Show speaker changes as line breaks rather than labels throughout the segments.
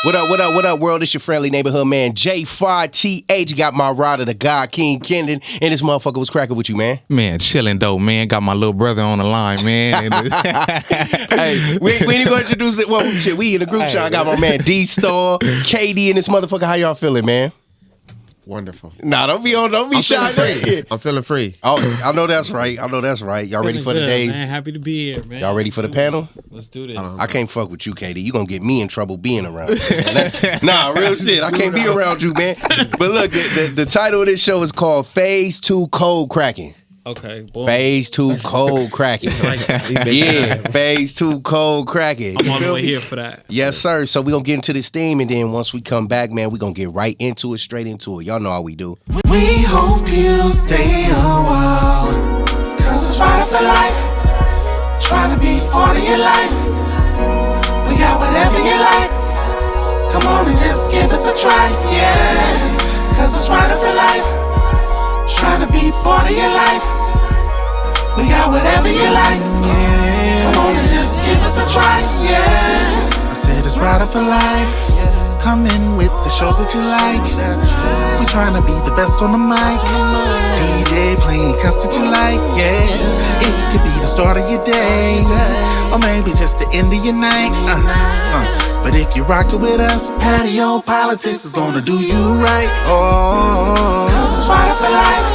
What up, world? It's your friendly neighborhood man, J5TH. Got my rider, the God King Kendon, and this motherfucker was cracking with you, man.
Man, chilling though, man. Got my little brother on the line, man.
Hey, we ain't gonna introduce it. Well, shit, we in the group chat. I got my man Dee Stall, KD, and this motherfucker. How y'all feeling, man?
Wonderful.
Nah, don't be shy.
I'm feeling free.
Oh, I know that's right. Y'all ready for the days?
Man, happy to be here, man.
Y'all ready for the panel?
Let's do this.
I can't fuck with you, KD. You gonna get me in trouble being around you, man. Nah, real shit. I can't be around you, man. But look, the title of this show is called Phase 2 Code Crac'N.
Okay, boy.
Phase 2 Code Crac'N. Yeah, Phase 2 Code Crac'N.
I'm all the way here for that.
Yes, sir. So we gonna get into this theme, and then once we come back, man, we gonna get right into it, straight into it. Y'all know how we do.
We hope you stay a while, cause it's right for life. Trying to be part of your life. We got whatever you like. Come on and just give us a try, yeah. Cause it's right for life. Trying to be part of your life. We got whatever you like, yeah. Come on and just give us a try, yeah. I said it's right for life. Come in with the shows that you like. We trying to be the best on the mic. DJ playing cuts that you like, yeah. It could be the start of your day, or maybe just the end of your night. But if you're rocking with us, Patio PolitiCz is gonna do you right. Oh, cause it's right for life.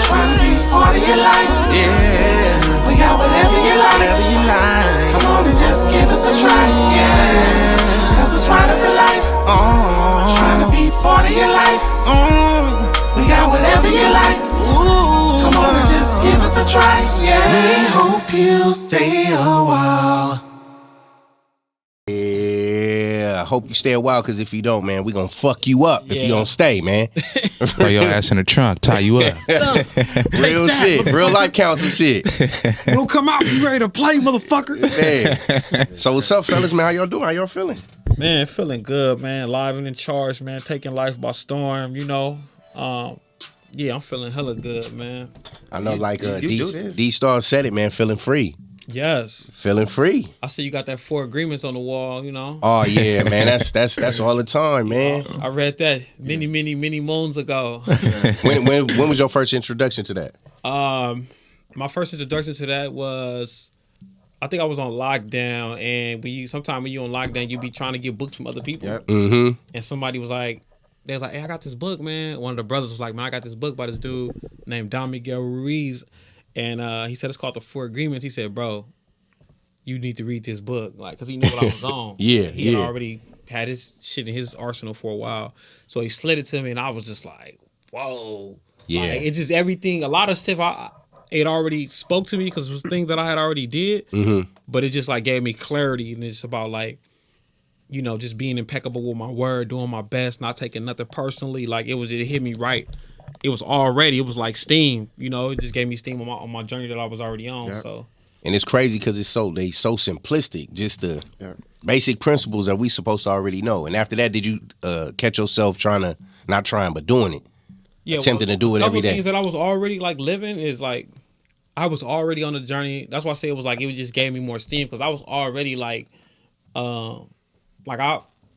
Trying to be part of your life, yeah. We got whatever you like. Come on and just give us a try, yeah. Cause it's right for life. Oh, trying to be part of your life. We got whatever you like. Come on and just give us a try, yeah. We hope you stay a while.
Yeah, I hope you stay a while, because if you don't, man, we gonna fuck you up if you don't stay, man.
Throw your ass in the trunk, tie you up.
Real shit, real life council shit.
Don't come out, you ready to play, motherfucker.
Man. So what's up, fellas, man? How y'all doing? How y'all feeling?
Man, feeling good, man. Live and in charge, man. Taking life by storm, you know. Yeah, I'm feeling hella good, man.
I know, Dee Stall said it, man. Feeling free.
Yes.
Feeling free.
I see you got that 4 agreements on the wall, you know.
Oh yeah, man. That's all the time, man.
I read that many moons ago.
When was your first introduction to that?
My first introduction to that was, I think I was on lockdown, and sometimes when you're on lockdown, you be trying to get books from other people.
Yep.
Mm-hmm.
And somebody was like, hey, I got this book, man. One of the brothers was like, man, I got this book by this dude named Don Miguel Ruiz. And he said it's called The 4 Agreements. He said, bro, you need to read this book. Like, because he knew what I was on. He had already had his shit in his arsenal for a while. So he slid it to me, and I was just like, whoa.
Yeah.
Like, it's just everything. A lot of stuff it already spoke to me because it was things that I had already did. Mm-hmm. But it just like gave me clarity. And it's about like, you know, just being impeccable with my word, doing my best, not taking nothing personally. Like it hit me right. It was like steam, you know. It just gave me steam on my journey that I was already on. Yep. So, and
it's crazy because they so simplistic, just the basic principles that we supposed to already know. And after that, did you catch yourself doing it? Yeah, attempting to do it every day.
Things that I was already like living is like I was already on the journey. That's why I say it was like it just gave me more steam because I was already like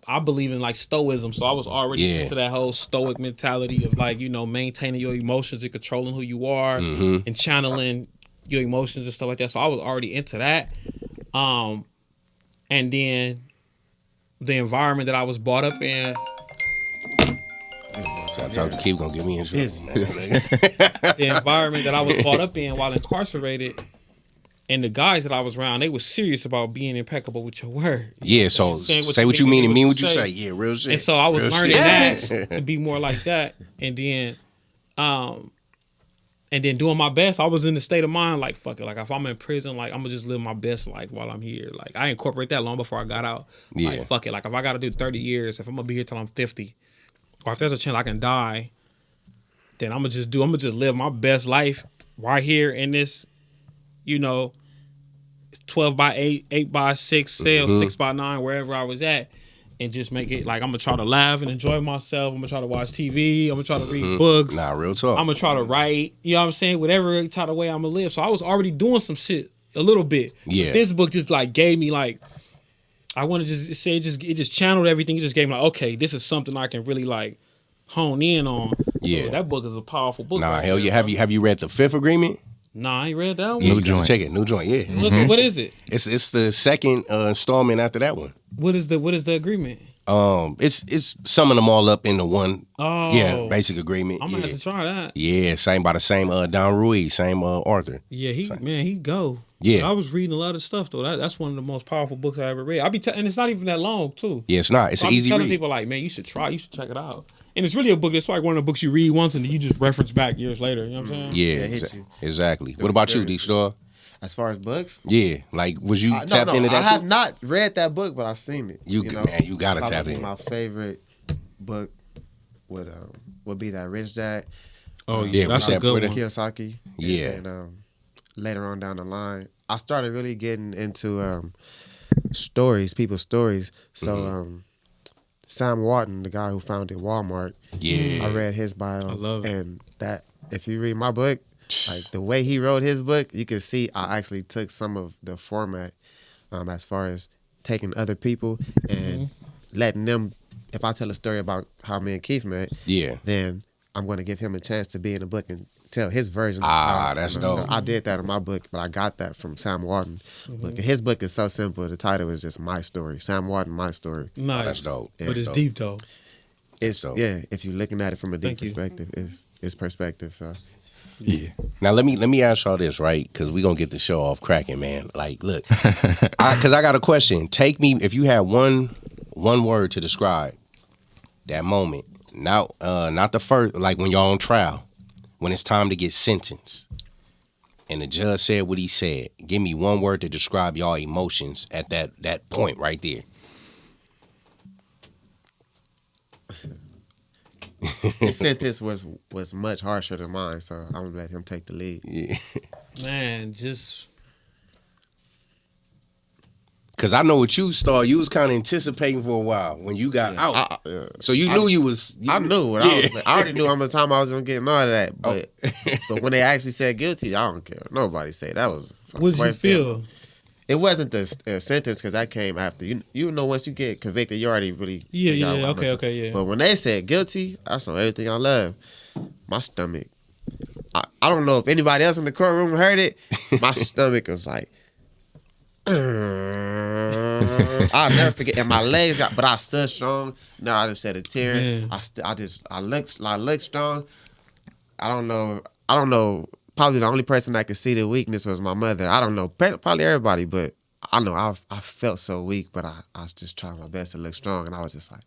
I believe in like stoicism, so I was already into that whole stoic mentality of like, you know, maintaining your emotions and controlling who you are and channeling your emotions and stuff like that. So I was already into that. And then the environment that I was brought up in.
So I told you, keep gonna get me in trouble.
The environment that I was brought up in while incarcerated. And the guys that I was around, they were serious about being impeccable with your word.
Yeah, so say what you mean and mean what you say. Yeah, real shit.
And so I was learning that to be more like that. And then doing my best, I was in the state of mind like, fuck it. Like if I'm in prison, like I'm gonna just live my best life while I'm here. Like I incorporate that long before I got out. Yeah. Like fuck it. Like if I gotta do 30 years, if I'm gonna be here till I'm 50, or if there's a chance I can die, then I'm gonna just live my best life right here in this, you know, 12 by 8, 8 by 6 cell, 6 by 9, wherever I was at, and just make it like I'm gonna try to laugh and enjoy myself. I'm gonna try to watch TV. I'm gonna try to read books.
Nah, real talk.
I'm gonna try to write. You know what I'm saying? Whatever type of way I'm gonna live. So I was already doing some shit a little bit.
Yeah.
This book just like gave me like I want to just say it just channeled everything. It just gave me like, okay, this is something I can really like hone in on.
Yeah.
So that book is a powerful book.
Nah,
right
hell
there,
yeah.
bro.
Have you read The Fifth Agreement?
Nah, I ain't read that one.
Yeah,
New
you gotta
joint.
check it. New joint, yeah.
What is it?
It's the second installment after that one.
What is the agreement?
It's summing them all up into one.
Oh,
Yeah, basic agreement.
I'm gonna have to try that.
Yeah, same by the same Don Ruiz, same Arthur.
Yeah, he go.
Yeah.
I was reading a lot of stuff though. That's one of the most powerful books I ever read. And it's not even that long too.
Yeah, it's not. It's
So
an easy
telling
read.
people like, man, you should check it out. And it's really a book. It's like one of the books you read once and you just reference back years later. You know what I'm saying?
Yeah,
it hits you.
exactly. What about you, Dee Stall?
As far as books,
Yeah, like was you
no,
tapped into that?
I have
too?
not read that book, but I've seen it.
You gotta
Probably
tap in.
My favorite book would be that Rich Dad.
Oh
yeah,
that's
we
a
said
good
Twitter.
one.
Kiyosaki.
Yeah.
And later on down the line, I started really getting into people's stories. So Sam Walton, the guy who founded Walmart,
Yeah.
I read his bio.
I love it.
And that, if you read my book, like the way he wrote his book, you can see I actually took some of the format as far as taking other people and letting them, if I tell a story about how me and Keith met,
Yeah.
then I'm going to give him a chance to be in the book and tell his version.
That's dope.
So I did that in my book, but I got that from Sam Walton. Book. His book is so simple. The title is just My Story. Sam Walton, My Story.
Nice.
That's dope.
Yeah.
But it's
dope.
deep though.
It's
dope.
if you're looking at it from a deep
Thank you.
perspective, it's perspective. So
Yeah. Now let me ask y'all this, right? Because we gonna get the show off cracking, man. Like, look, because I got a question. Take me, if you had one word to describe that moment. Not the first, like when y'all on trial, when it's time to get sentenced, and the judge said what he said. Give me one word to describe y'all emotions at that point right there.
his sentence was much harsher than mine, so I'm gonna let him take the lead.
Yeah.
Man, just
Cause I know what you started. You was kind of anticipating for a while when you got out. So you knew you was.
I knew what I was. I already knew how much time I was gonna get and all of that. But but when they actually said guilty, I don't care. Nobody said that was.
what did you feel?
It wasn't the sentence because that came after. You know, once you get convicted, you already really.
Okay, yeah.
But when they said guilty, I saw everything I love. My stomach. I don't know if anybody else in the courtroom heard it. My stomach was like. I'll never forget. And my legs got, but I stood strong. No, I just shed a tear.
Man.
I looked strong. I don't know. Probably the only person that could see the weakness was my mother. I don't know. Probably everybody, but I know I felt so weak, but I was just trying my best to look strong. And I was just like,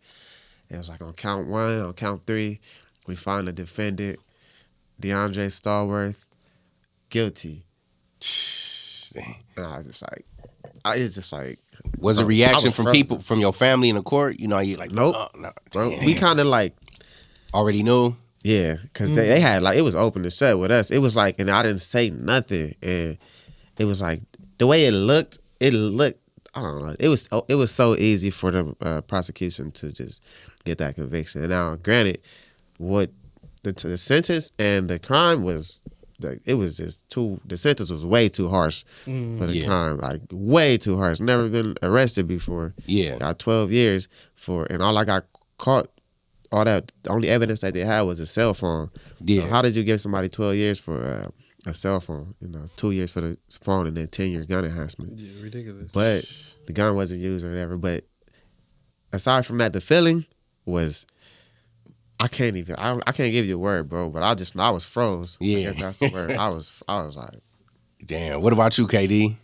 it was like on count 1, on count 3, we found the defendant, DeAndre Stallworth, guilty. And I was just like, it's just like.
Was a reaction from
frozen.
people, from your family in the court? You know, you like,
Nope.
no,
Bro,
damn.
we kind of like.
Already knew.
Yeah, because they had like, it was open to shut with us. It was like, and I didn't say nothing, and it was like the way it looked. I don't know. It was so easy for the prosecution to just get that conviction. And now, granted, what the sentence and the crime was, it was just too. The sentence was way too harsh for the crime, like way too harsh. Never been arrested before.
Yeah.
Got 12 years and all I got caught. All that, the only evidence that they had was a cell phone.
Yeah.
So how did you give somebody 12 years for a cell phone? 2 years for the phone and then 10-year gun enhancement.
Yeah, ridiculous.
But the gun wasn't used or whatever. But aside from that, the feeling was, I can't give you a word, bro. But I was froze.
Yeah.
I guess that's the word. I was like,
Damn. What about you, KD?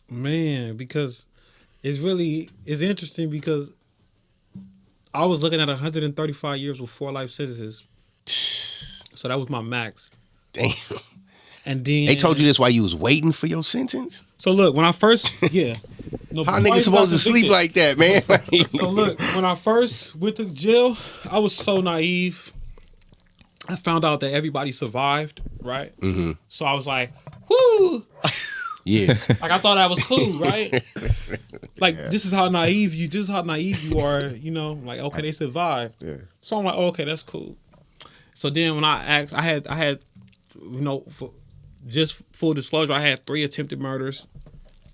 Man, because it's interesting because I was looking at 135 years with 4 life sentences. So that was my max.
Damn.
And then
They told you this while you was waiting for your sentence?
So look, when I first No,
How
before I
niggas supposed to
got
sleep
convicted.
like that, man?
So look, when I first went to jail, I was so naive. I found out that everybody survived, right? Mm-hmm. So I was like, whoo!
Yeah.
Like I thought that was cool, right? Like this is how naive you are, you know, like okay, they survived.
yeah.
So I'm like, oh, okay, that's cool. So then when I asked, I had you know, just full disclosure, I had 3 attempted murders.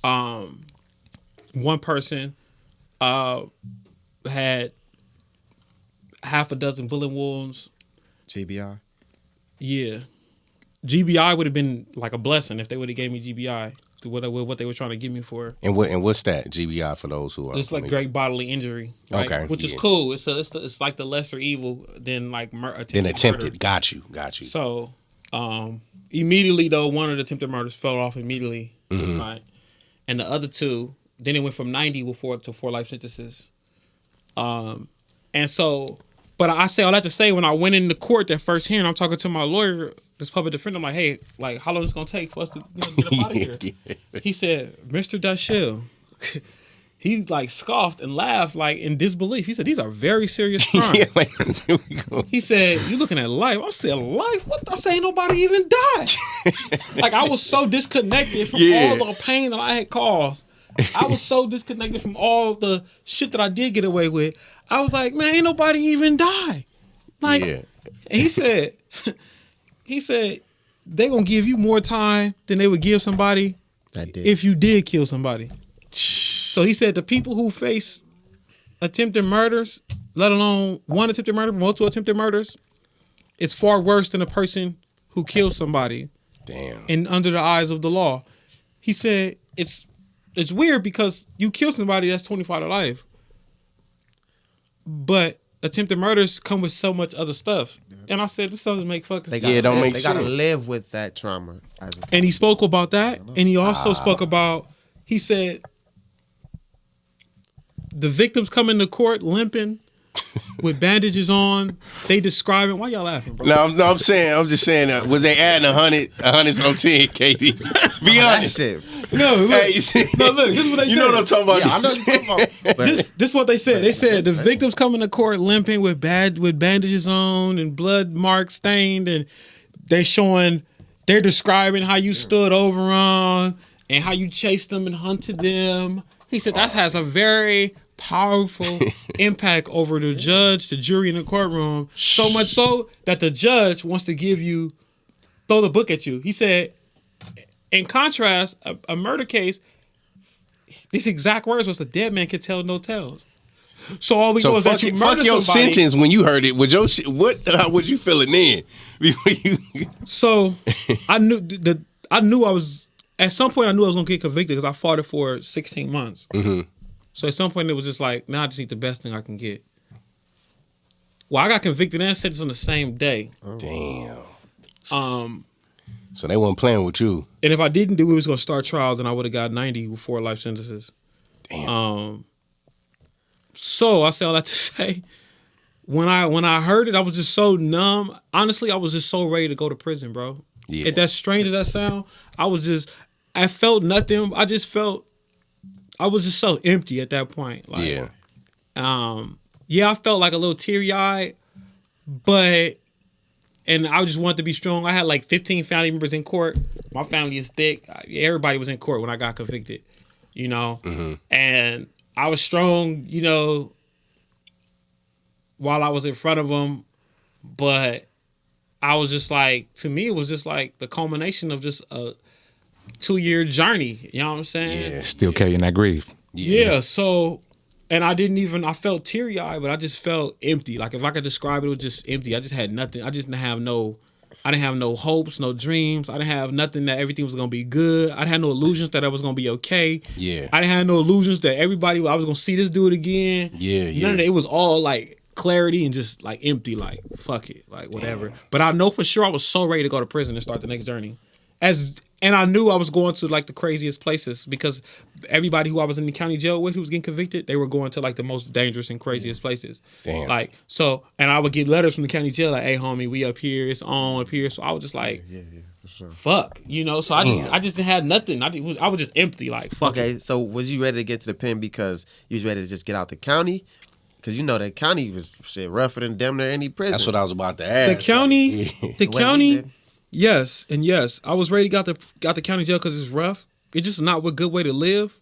One person Had half a dozen bullet wounds.
GBI.
Yeah. GBI would have been like a blessing if they would have gave me GBI. What they were trying to give me for.
And what's that GBI for those who are?
It's like great bodily injury, right?
Okay,
which is cool. It's like the lesser evil than like attempted murder.
Got you.
So, immediately though, one of the attempted murders fell off immediately, right? And the other two, then it went from 90 to 4 life sentences. And so, but I say all that to say, when I went into court that first hearing, I'm talking to my lawyer, this public defender. I'm like, hey, like, how long is it gonna take for us to get up out of here? He said, Mr. Dashiell. He like scoffed and laughed like in disbelief. He said, these are very serious crimes.
Here we go.
He said, you looking at life. I said, life? What? I say ain't nobody even died. Like I was so disconnected from all the pain that I had caused. I was so disconnected from all the shit that I did get away with. I was like, man, ain't nobody even die. Like, and he said, they gonna give you more time than they would give somebody if you did kill somebody. So he said the people who face attempted murders, let alone one attempted murder, multiple attempted murders, it's far worse than a person who kills somebody.
Damn.
And under the eyes of the law. He said it's weird because you kill somebody, that's 25 to life. But attempted murders come with so much other stuff. And I said, this doesn't make fucking sense.
They
sense.
gotta live with that trauma.
And he spoke about that. And he also spoke about, he said, the victims come into court limping with bandages on. They describe it. Why y'all laughing, bro?
No, I'm just saying, was they adding 100 on 10, KD? Be honest.
No, look,
Hey,
this is what they said.
You know what I'm talking about?
Yeah, I know what you're talking about. But
This is what they said. They said the victims come into court limping with bandages on and blood marks stained, and they're describing how you stood over them and how you chased them and hunted them. He said that has a very powerful impact over the judge, the jury in the courtroom, so much so that the judge wants to throw the book at you. He said, in contrast, a murder case, these exact words was a dead man can tell no tales. So all we know is that you murdered
your
somebody.
sentence when you heard it. How was you feeling then?
So I knew I was at some point I knew I was gonna get convicted because I fought it for 16 months. Mm-hmm. So at some point it was just like, now I just need the best thing I can get. Well, I got convicted and sentenced on the same day.
Damn. So they weren't playing with you.
And if I didn't do it, was gonna start trials, then I would have got 90 with 4 life sentences.
Damn.
So I say all that to say, when I heard it, I was just so numb. Honestly, I was just so ready to go to prison, bro.
Yeah.
If that's strange as that sound, I felt nothing. I was just so empty at that point. Like, I felt like a little teary-eyed, and I just wanted to be strong. I had like 15 family members in court. My family is thick. Everybody was in court when I got convicted, you know? Mm-hmm. And I was strong, you know, while I was in front of them. But I was just like, to me, it was just like the culmination of just a 2-year journey. You know what I'm saying?
Yeah.
Still carrying that grief.
Yeah. So, and I felt teary-eyed, but I just felt empty. Like if I could describe it was just empty. I just had nothing. I didn't have no hopes, no dreams. I didn't have nothing that everything was going to be good. I had no illusions that I was going to be okay.
Yeah.
I didn't have no illusions that I was going to see this dude again.
Yeah.
None of that. It was all like clarity and just like empty, like fuck it, like whatever. Damn. But I know for sure I was so ready to go to prison and start the next journey. And I knew I was going to like the craziest places because everybody who I was in the county jail with who was getting convicted, they were going to like the most dangerous and craziest places.
Damn.
Like, so, and I would get letters from the county jail like, hey homie, we up here, it's on up here. So I was just like, for sure. Fuck, you know? So I just had nothing. I was just empty, like, fuck.
Okay, so was you ready to get to the pen because you was ready to just get out the county? Because you know the county was shit rougher than damn near any prison.
That's what I was about to ask.
The county, yes and yes. I was ready to got the county jail because it's rough. It's just not a good way to live.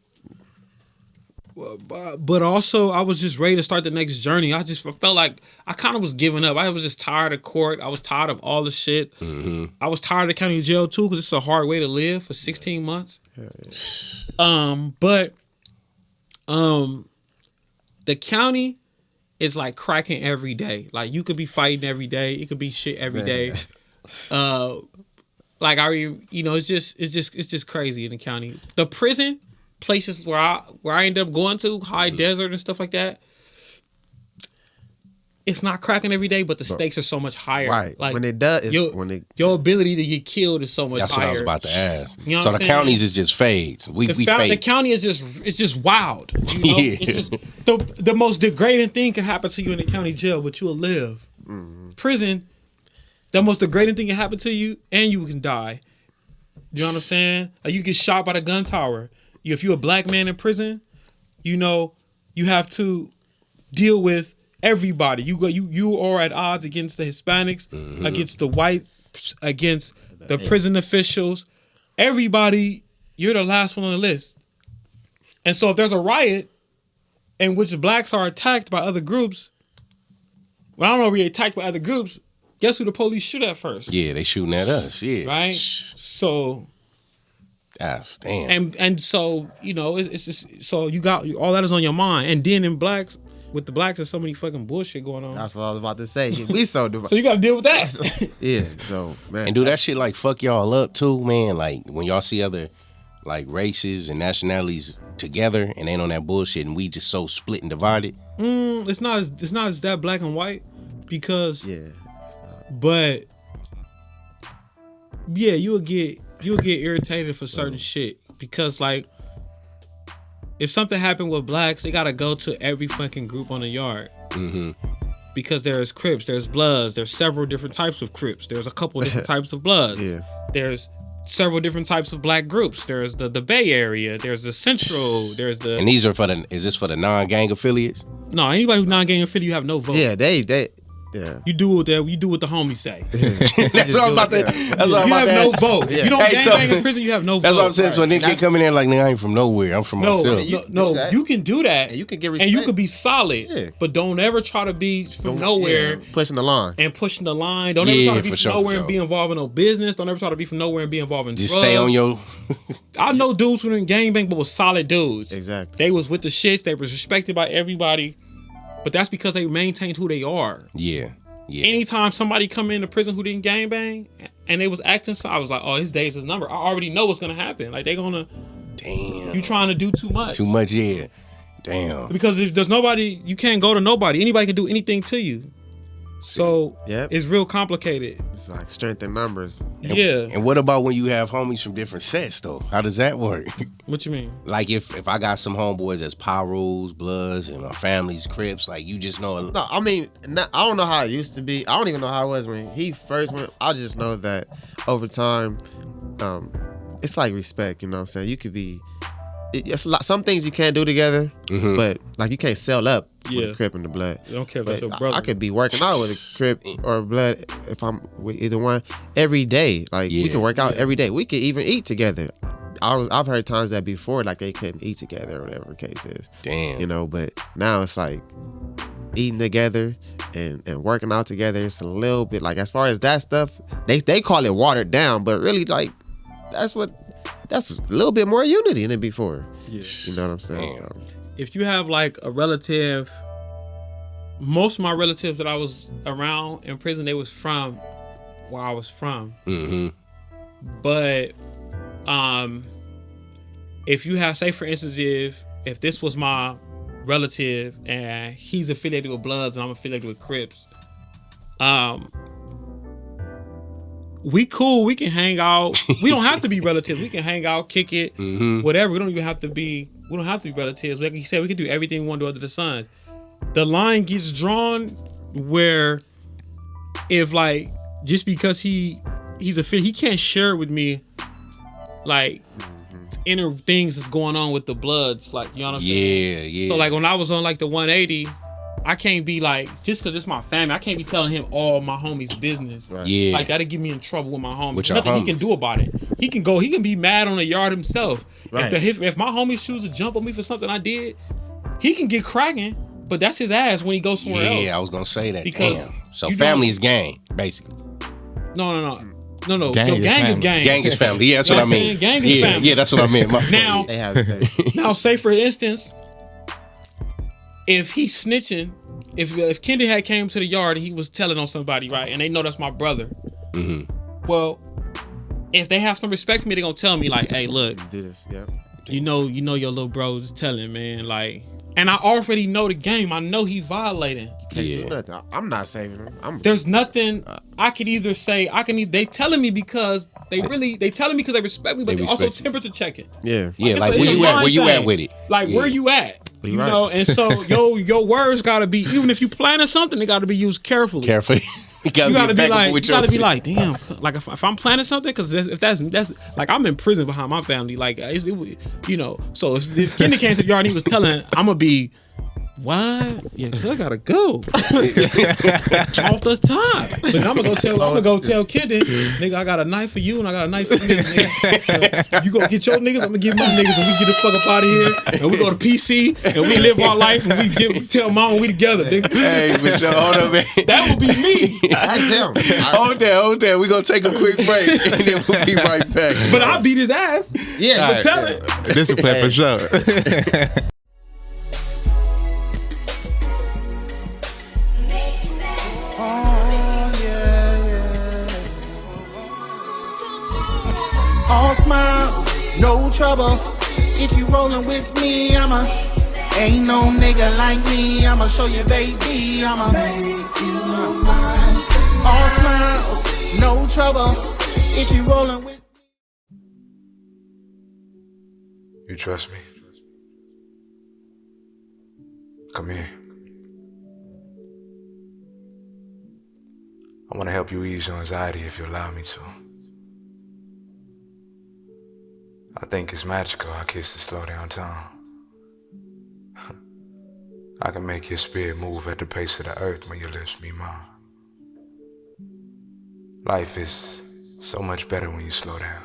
But also, I was just ready to start the next journey. I just felt like I kind of was giving up. I was just tired of court. I was tired of all the shit. Mm-hmm. I was tired of county jail too because it's a hard way to live for 16 months. Yeah. the county is like cracking every day. Like you could be fighting every day. It could be shit every day. Like it's just crazy in the county. The prison places where I ended up going to, high desert and stuff like that. It's not cracking every day, but the stakes are so much higher.
Right.
Like
when it does,
your ability to get killed is so much higher.
That's what I was about to ask.
You know
so
what
the
I'm
counties
saying?
is just fades. We
The
fade.
county is just wild. You know?
Yeah.
It's just, the most degrading thing can happen to you in the county jail, but you will live. Prison, the most degrading thing can happen to you, and you can die. You know what I'm saying? Like you get shot by the gun tower. If you're a black man in prison, you have to deal with everybody. You are at odds against the Hispanics, against the whites, against the prison officials. Everybody, you're the last one on the list. And so if there's a riot in which blacks are attacked by other groups, well, I don't know if we're attacked by other groups, guess who the police shoot at first?
Yeah, they shooting at us. Yeah.
Right? So
That's damn.
and so, it's just so you got all that is on your mind. And then with the blacks, there's so many fucking bullshit going on.
That's what I was about to say. We so divided.
So you gotta deal with that.
Yeah. So man,
And do that shit like fuck y'all up too, man. Like when y'all see other like races and nationalities together and ain't on that bullshit, and we just so split and divided.
It's not as that black and white because
yeah.
but yeah, you'll get irritated for certain shit because like if something happened with blacks, they gotta go to every fucking group on the yard. Because there's Crips, there's Bloods, there's several different types of Crips, there's a couple different types of Bloods.
Yeah.
There's several different types of black groups. There's the Bay Area, there's the Central, there's the
And these are is this for the non-gang affiliates?
no, anybody who's non-gang affiliate, you have no vote.
Yeah. Yeah.
You do what the homies say.
That's what I was about to. That's what
You
I'm about
have
to
no
ask.
vote. If you don't
Hey, so-
gang bang in prison, you have no vote.
That's what I'm saying. So nigga can come in there like, nigga, I ain't from nowhere. I'm from myself.
that.
You can do that.
And you can get
And you
respect.
could be solid.
Yeah.
But don't ever try to be from nowhere
Yeah, pushing the line.
and pushing the line. Don't ever
Yeah,
try to be
for
from
sure,
nowhere
for
and be
sure.
involved in no business. Don't ever try to be from nowhere and be involved in
Just
drugs.
stay on your.
I know dudes who didn't gangbang but was solid dudes.
Exactly.
They was with the shits. They was respected by everybody. But that's because they maintained who they are.
Yeah.
Anytime somebody come into prison who didn't gangbang and they was acting so, I was like, oh, his days is number. I already know what's gonna happen. Like they gonna,
Damn.
you trying to do too much.
Too much, yeah. Damn.
Because if there's nobody, you can't go to nobody. Anybody can do anything to you. So
Yep.
it's real complicated.
It's like strength in numbers.
Yeah.
And what about when you have homies from different sets though? How does that work?
What you mean?
Like if I got some homeboys as Pyros, Bloods, and my family's Crips, like you just know.
No, I mean, I don't know how it used to be. I don't even know how it was when he first went. I just know that over time, it's like respect. You know what I'm saying? You could be. It's a lot, some things you can't do together, but like you can't sell up with a Crip and the Blood.
You don't care about
But
your brother.
I could be working out with a Crip or a Blood if I'm with either one every day. Like we can work out every day. We could even eat together. I've heard times that before, like they couldn't eat together or whatever the case is.
Damn.
You know, but now it's like eating together and working out together. It's a little bit like as far as that stuff, they call it watered down, but really like that's a little bit more unity than before.
Yeah.
You know what I'm saying? So,
If you have like a relative, most of my relatives that I was around in prison, they was from where I was from. But if you have, say for instance, if this was my relative and he's affiliated with Bloods and I'm affiliated with Crips, we cool, we can hang out. We don't have to be relatives. We can hang out, kick it, whatever. We don't have to be relatives. Like you said, we can do everything we want to do under the sun. The line gets drawn where if like just because he's a fit, he can't share with me like inner things that's going on with the Bloods. Like, you know what I'm saying?
Yeah.
So like when I was on like the 180, I can't be like, just because it's my family, I can't be telling him all my homies' business.
Right.
Yeah.
Like that'll get me in trouble with my homies.
With your
Nothing he
homies.
can do about it. He can be mad on the yard himself.
Right.
If my homies choose to jump on me for something I did, he can get cracking, but that's his ass when he goes somewhere else.
Yeah, I was gonna say that.
Because
Damn. So
you
family
don't-
is gang, basically.
No.
Gang
Yo,
is
gang is
family.
gang.
Gang is family. Yeah, that's
You know
what I
what I'm
mean.
saying? Gang is family.
Yeah, that's what I meant. My
Now,
they have to say.
Now, say for instance, if he's snitching, if Kendi had came to the yard and he was telling on somebody, right, and they know that's my brother, well, if they have some respect for me, they're gonna tell me like, hey, look,
do this, yeah.
You know your little bros is telling, man, like, and I already know the game. I know he violating.
Can't do nothing. I'm not saving him.
There's nothing I could either say. They telling me because they telling me because they respect me, but they also temperature checking.
Yeah,
yeah. Like where you at with it?
Like where you at? You know, and so your words gotta be, even if you planning something, they gotta be used carefully. You gotta be like, damn. Like if I'm planning something, because if that's like, I'm in prison behind my family. Like you know. So if Kendi came to the yard and he was telling, I'm gonna be, what? Yeah, I gotta go. Off the top. But I'm gonna go tell Kendi, nigga, I got a knife for you and I got a knife for me. Nigga. You go get your niggas, I'm gonna get my niggas, and we get the fuck up out of here. And we go to PC and we live our life and we tell mama we together, nigga.
Hey, Michelle, hold on, man.
That would be me.
That's him.
Hold there. We gonna take a quick break and then we'll be right back.
But I beat his ass.
Yeah,
but tell it.
Discipline for sure.
All smile, no trouble. If you rollin' with me, ain't no nigga like me. I'ma show you, baby. I'ma make you mine. All smiles, no trouble. If you rollin' with me.
You trust me? Come here. I want to help you ease your anxiety if you allow me to. I think it's magical how kisses slow down time. I can make your spirit move at the pace of the earth when your lips meet mine. Life is so much better when you slow down.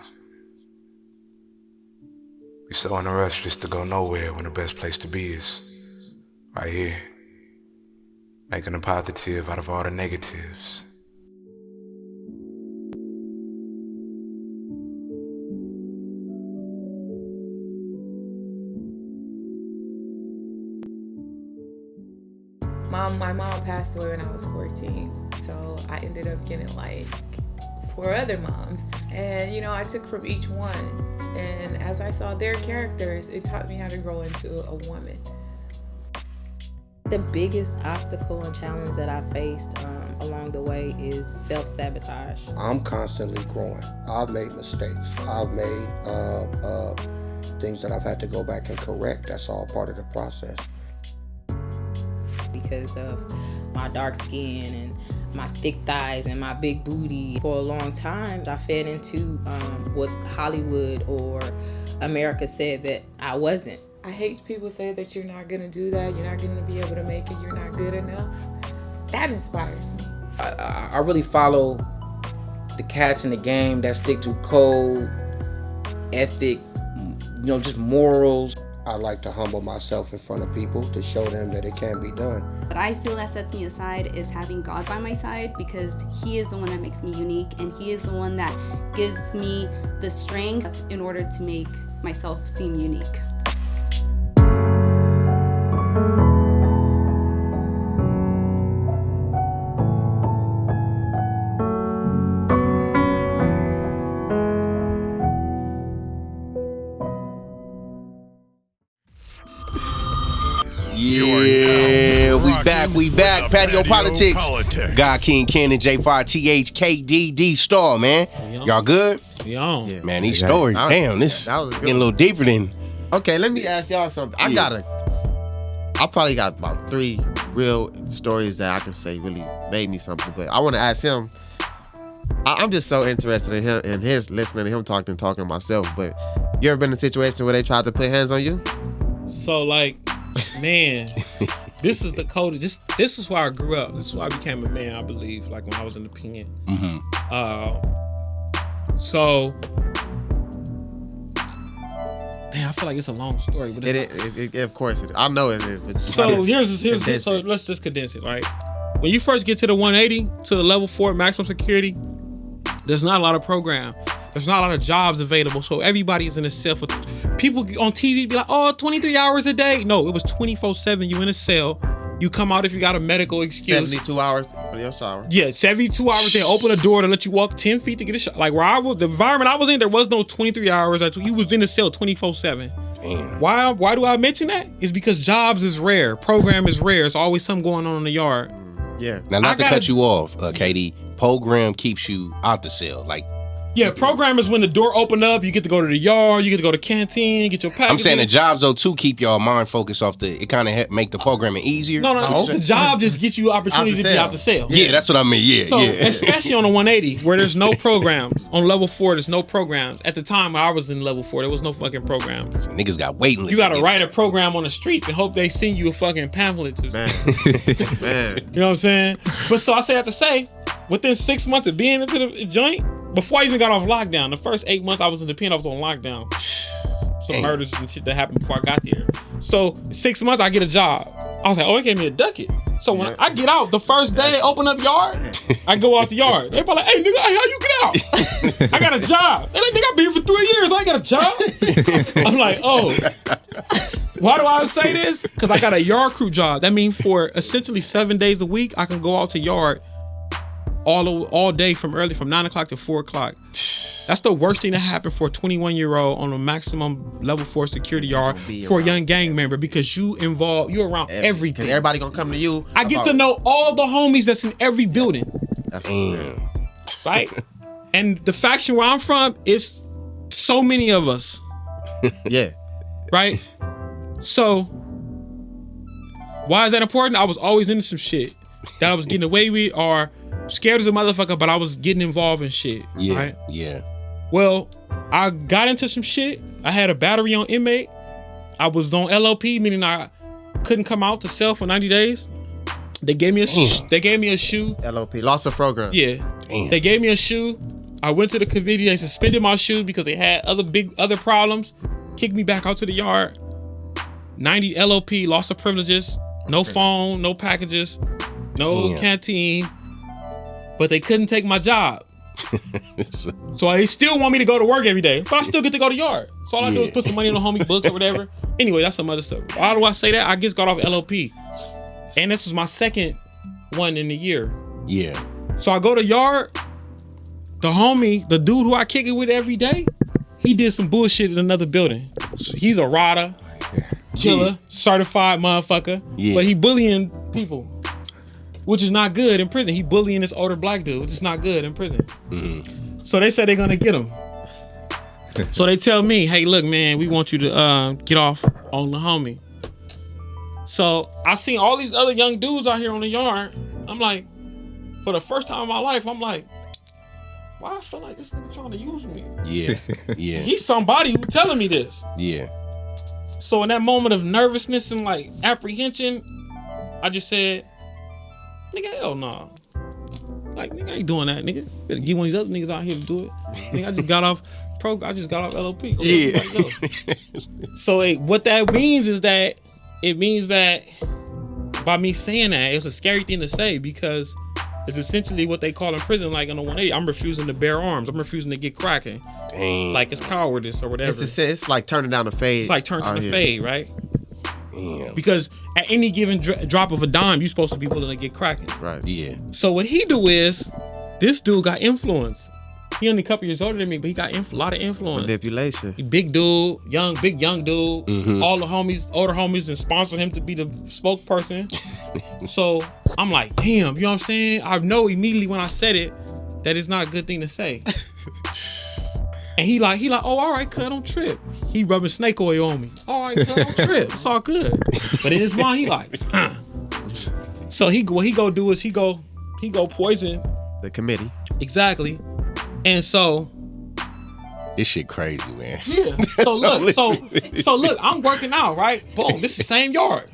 We're so in a rush just to go nowhere when the best place to be is right here. Making a positive out of all the negatives.
My mom passed away when I was 14, so I ended up getting like 4 other moms, and you know, I took from each one, and as I saw their characters, it taught me how to grow into a woman.
The biggest obstacle and challenge that I faced along the way is self-sabotage.
I'm constantly growing. I've made mistakes. I've made things that I've had to go back and correct. That's all part of the process.
Because of my dark skin and my thick thighs and my big booty. For a long time, I fed into what Hollywood or America said that I wasn't.
I hate people say that you're not gonna do that, you're not gonna be able to make it, you're not good enough. That inspires me.
I really follow the cats in the game that stick to code, ethic, you know, just morals.
I like to humble myself in front of people to show them that it can be done.
What I feel that sets me aside is having God by my side, because He is the one that makes me unique, and He is the one that gives me the strength in order to make myself seem unique.
Yeah, we back. Patio PolitiCz. God King Cannon, J5TH, KD, Dee Stall, man. Y'all good?
Yeah.
Man, these stories, damn, this was getting a little deeper than.
Okay, let me ask y'all something. I probably got about 3 real stories that I can say really made me something, but I want to ask him. I'm just so interested in him and listening to him talking to myself. But you ever been in a situation where they tried to put hands on you?
So like, man, this is the code. This is where I grew up. This is why I became a man, I believe, like when I was in the pen. So damn, I feel like it's a long story, but
of course it is. I know it is. But
so here's so let's just condense it, right? When you first get to the 180 to the level 4 maximum security, there's not a lot of program. There's not a lot of jobs available. So everybody's in a cell for people on TV be like, oh, 23 hours a day. No, it was 24/7. You in a cell. You come out if you got a medical excuse.
72 hours for your shower.
Yeah, 72 hours. They open a door to let you walk 10 feet to get a shower. Like where I was, the environment I was in, there was no 23 hours. You was in the cell 24/7.
Damn.
Why do I mention that? It's because jobs is rare. Program is rare. There's always something going on in the yard.
Yeah.
Now, not to cut you off, KD, program keeps you out the cell. Like,
yeah, program is when the door open up, you get to go to the yard, you get to go to the canteen, get your packages.
I'm saying the jobs, though, too, keep y'all mind focused off it kind of make the programming easier.
No. The job just gets you opportunity to be out the cell.
Yeah, that's what I mean. Yeah,
so,
yeah.
Especially on the 180, where there's no programs. On level 4, there's no programs. At the time when I was in level 4, there was no fucking programs.
So niggas got waiting lists.
You got to write a program on the streets and hope they send you a fucking pamphlet.
Man.
You know what I'm saying? But so I say that to say, within 6 months of being into the joint, before I even got off lockdown, the first 8 months I was in the pen, I was on lockdown. Some murders and shit that happened before I got there. So 6 months, I get a job. I was like, oh, they gave me a ducat. So when I get out, the first day they open up yard, I go out the yard. They probably like, hey, nigga, how you get out? I got a job. They like, nigga, I've been here for 3 years. I ain't got a job. I'm like, oh. Why do I say this? Because I got a yard crew job. That means for essentially 7 days a week, I can go out to yard all day from 9 o'clock to 4 o'clock. That's the worst thing that happened for a 21-year-old on a maximum level 4 security yard for a young gang member, because you're around everything.
Because everybody gonna come to you.
I get to know all the homies that's in every building.
That's
right. And the faction where I'm from is so many of us.
Yeah.
Right? So why is that important? I was always into some shit that I was getting away with, or scared as a motherfucker, but I was getting involved in shit.
Yeah.
Right?
Yeah.
Well, I got into some shit. I had a battery on inmate. I was on LOP, meaning I couldn't come out to cell for 90 days. They gave me a shoe.
LOP, loss of program.
Yeah.
Damn.
They gave me a shoe. I went to the committee. They suspended my shoe because they had other problems. Kicked me back out to the yard. 90 LOP, loss of privileges. No phone, no packages, no canteen. But they couldn't take my job. So they still want me to go to work every day, but I still get to go to yard. So all I do is put some money in the homie books or whatever. Anyway, that's some other stuff. Why do I say that? I just got off LOP. And this was my second one in the year.
Yeah.
So I go to yard. The homie, the dude who I kick it with every day, he did some bullshit in another building. So he's a rider, killer, certified motherfucker. Yeah. But he bullying people, which is not good in prison. He bullying this older black dude, which is not good in prison. Mm-hmm. So they said they're gonna get him. So they tell me, hey, look, man, we want you to get off on the homie. So I seen all these other young dudes out here on the yard. I'm like, for the first time in my life, I'm like, why I feel like this nigga trying to use me? Yeah, yeah. He's somebody who telling me this.
Yeah.
So in that moment of nervousness and like apprehension, I just said, nigga, hell no. Like, nigga, I ain't doing that, nigga. Better get one of these other niggas out here to do it. Nigga, I just got off LOP. Yeah. So what that means is that by me saying that, it's a scary thing to say, because it's essentially what they call in prison, like on the 180, I'm refusing to bear arms. I'm refusing to get cracking. Dang. Like it's cowardice or whatever.
It's like turning down the fade.
It's like turning the fade, right? Damn. Because at any given drop of a dime, you're supposed to be willing to get cracking.
Right.
Yeah.
So what he do is, this dude got influence. He only a couple years older than me, but he got a lot of influence.
Manipulation.
Big dude, big young dude. Mm-hmm. All the homies, older homies, and sponsored him to be the spokesperson. So I'm like, damn, you know what I'm saying? I know immediately when I said it that it's not a good thing to say. And he like, oh, all right, cuz, don't trip. He rubbing snake oil on me. All right, cuz, don't trip. It's all good. But in his mind, he like, So what he go do is he go poison
the committee.
Exactly. And so
this shit crazy, man.
Yeah. So look, I'm working out, right? Boom, this is the same yard.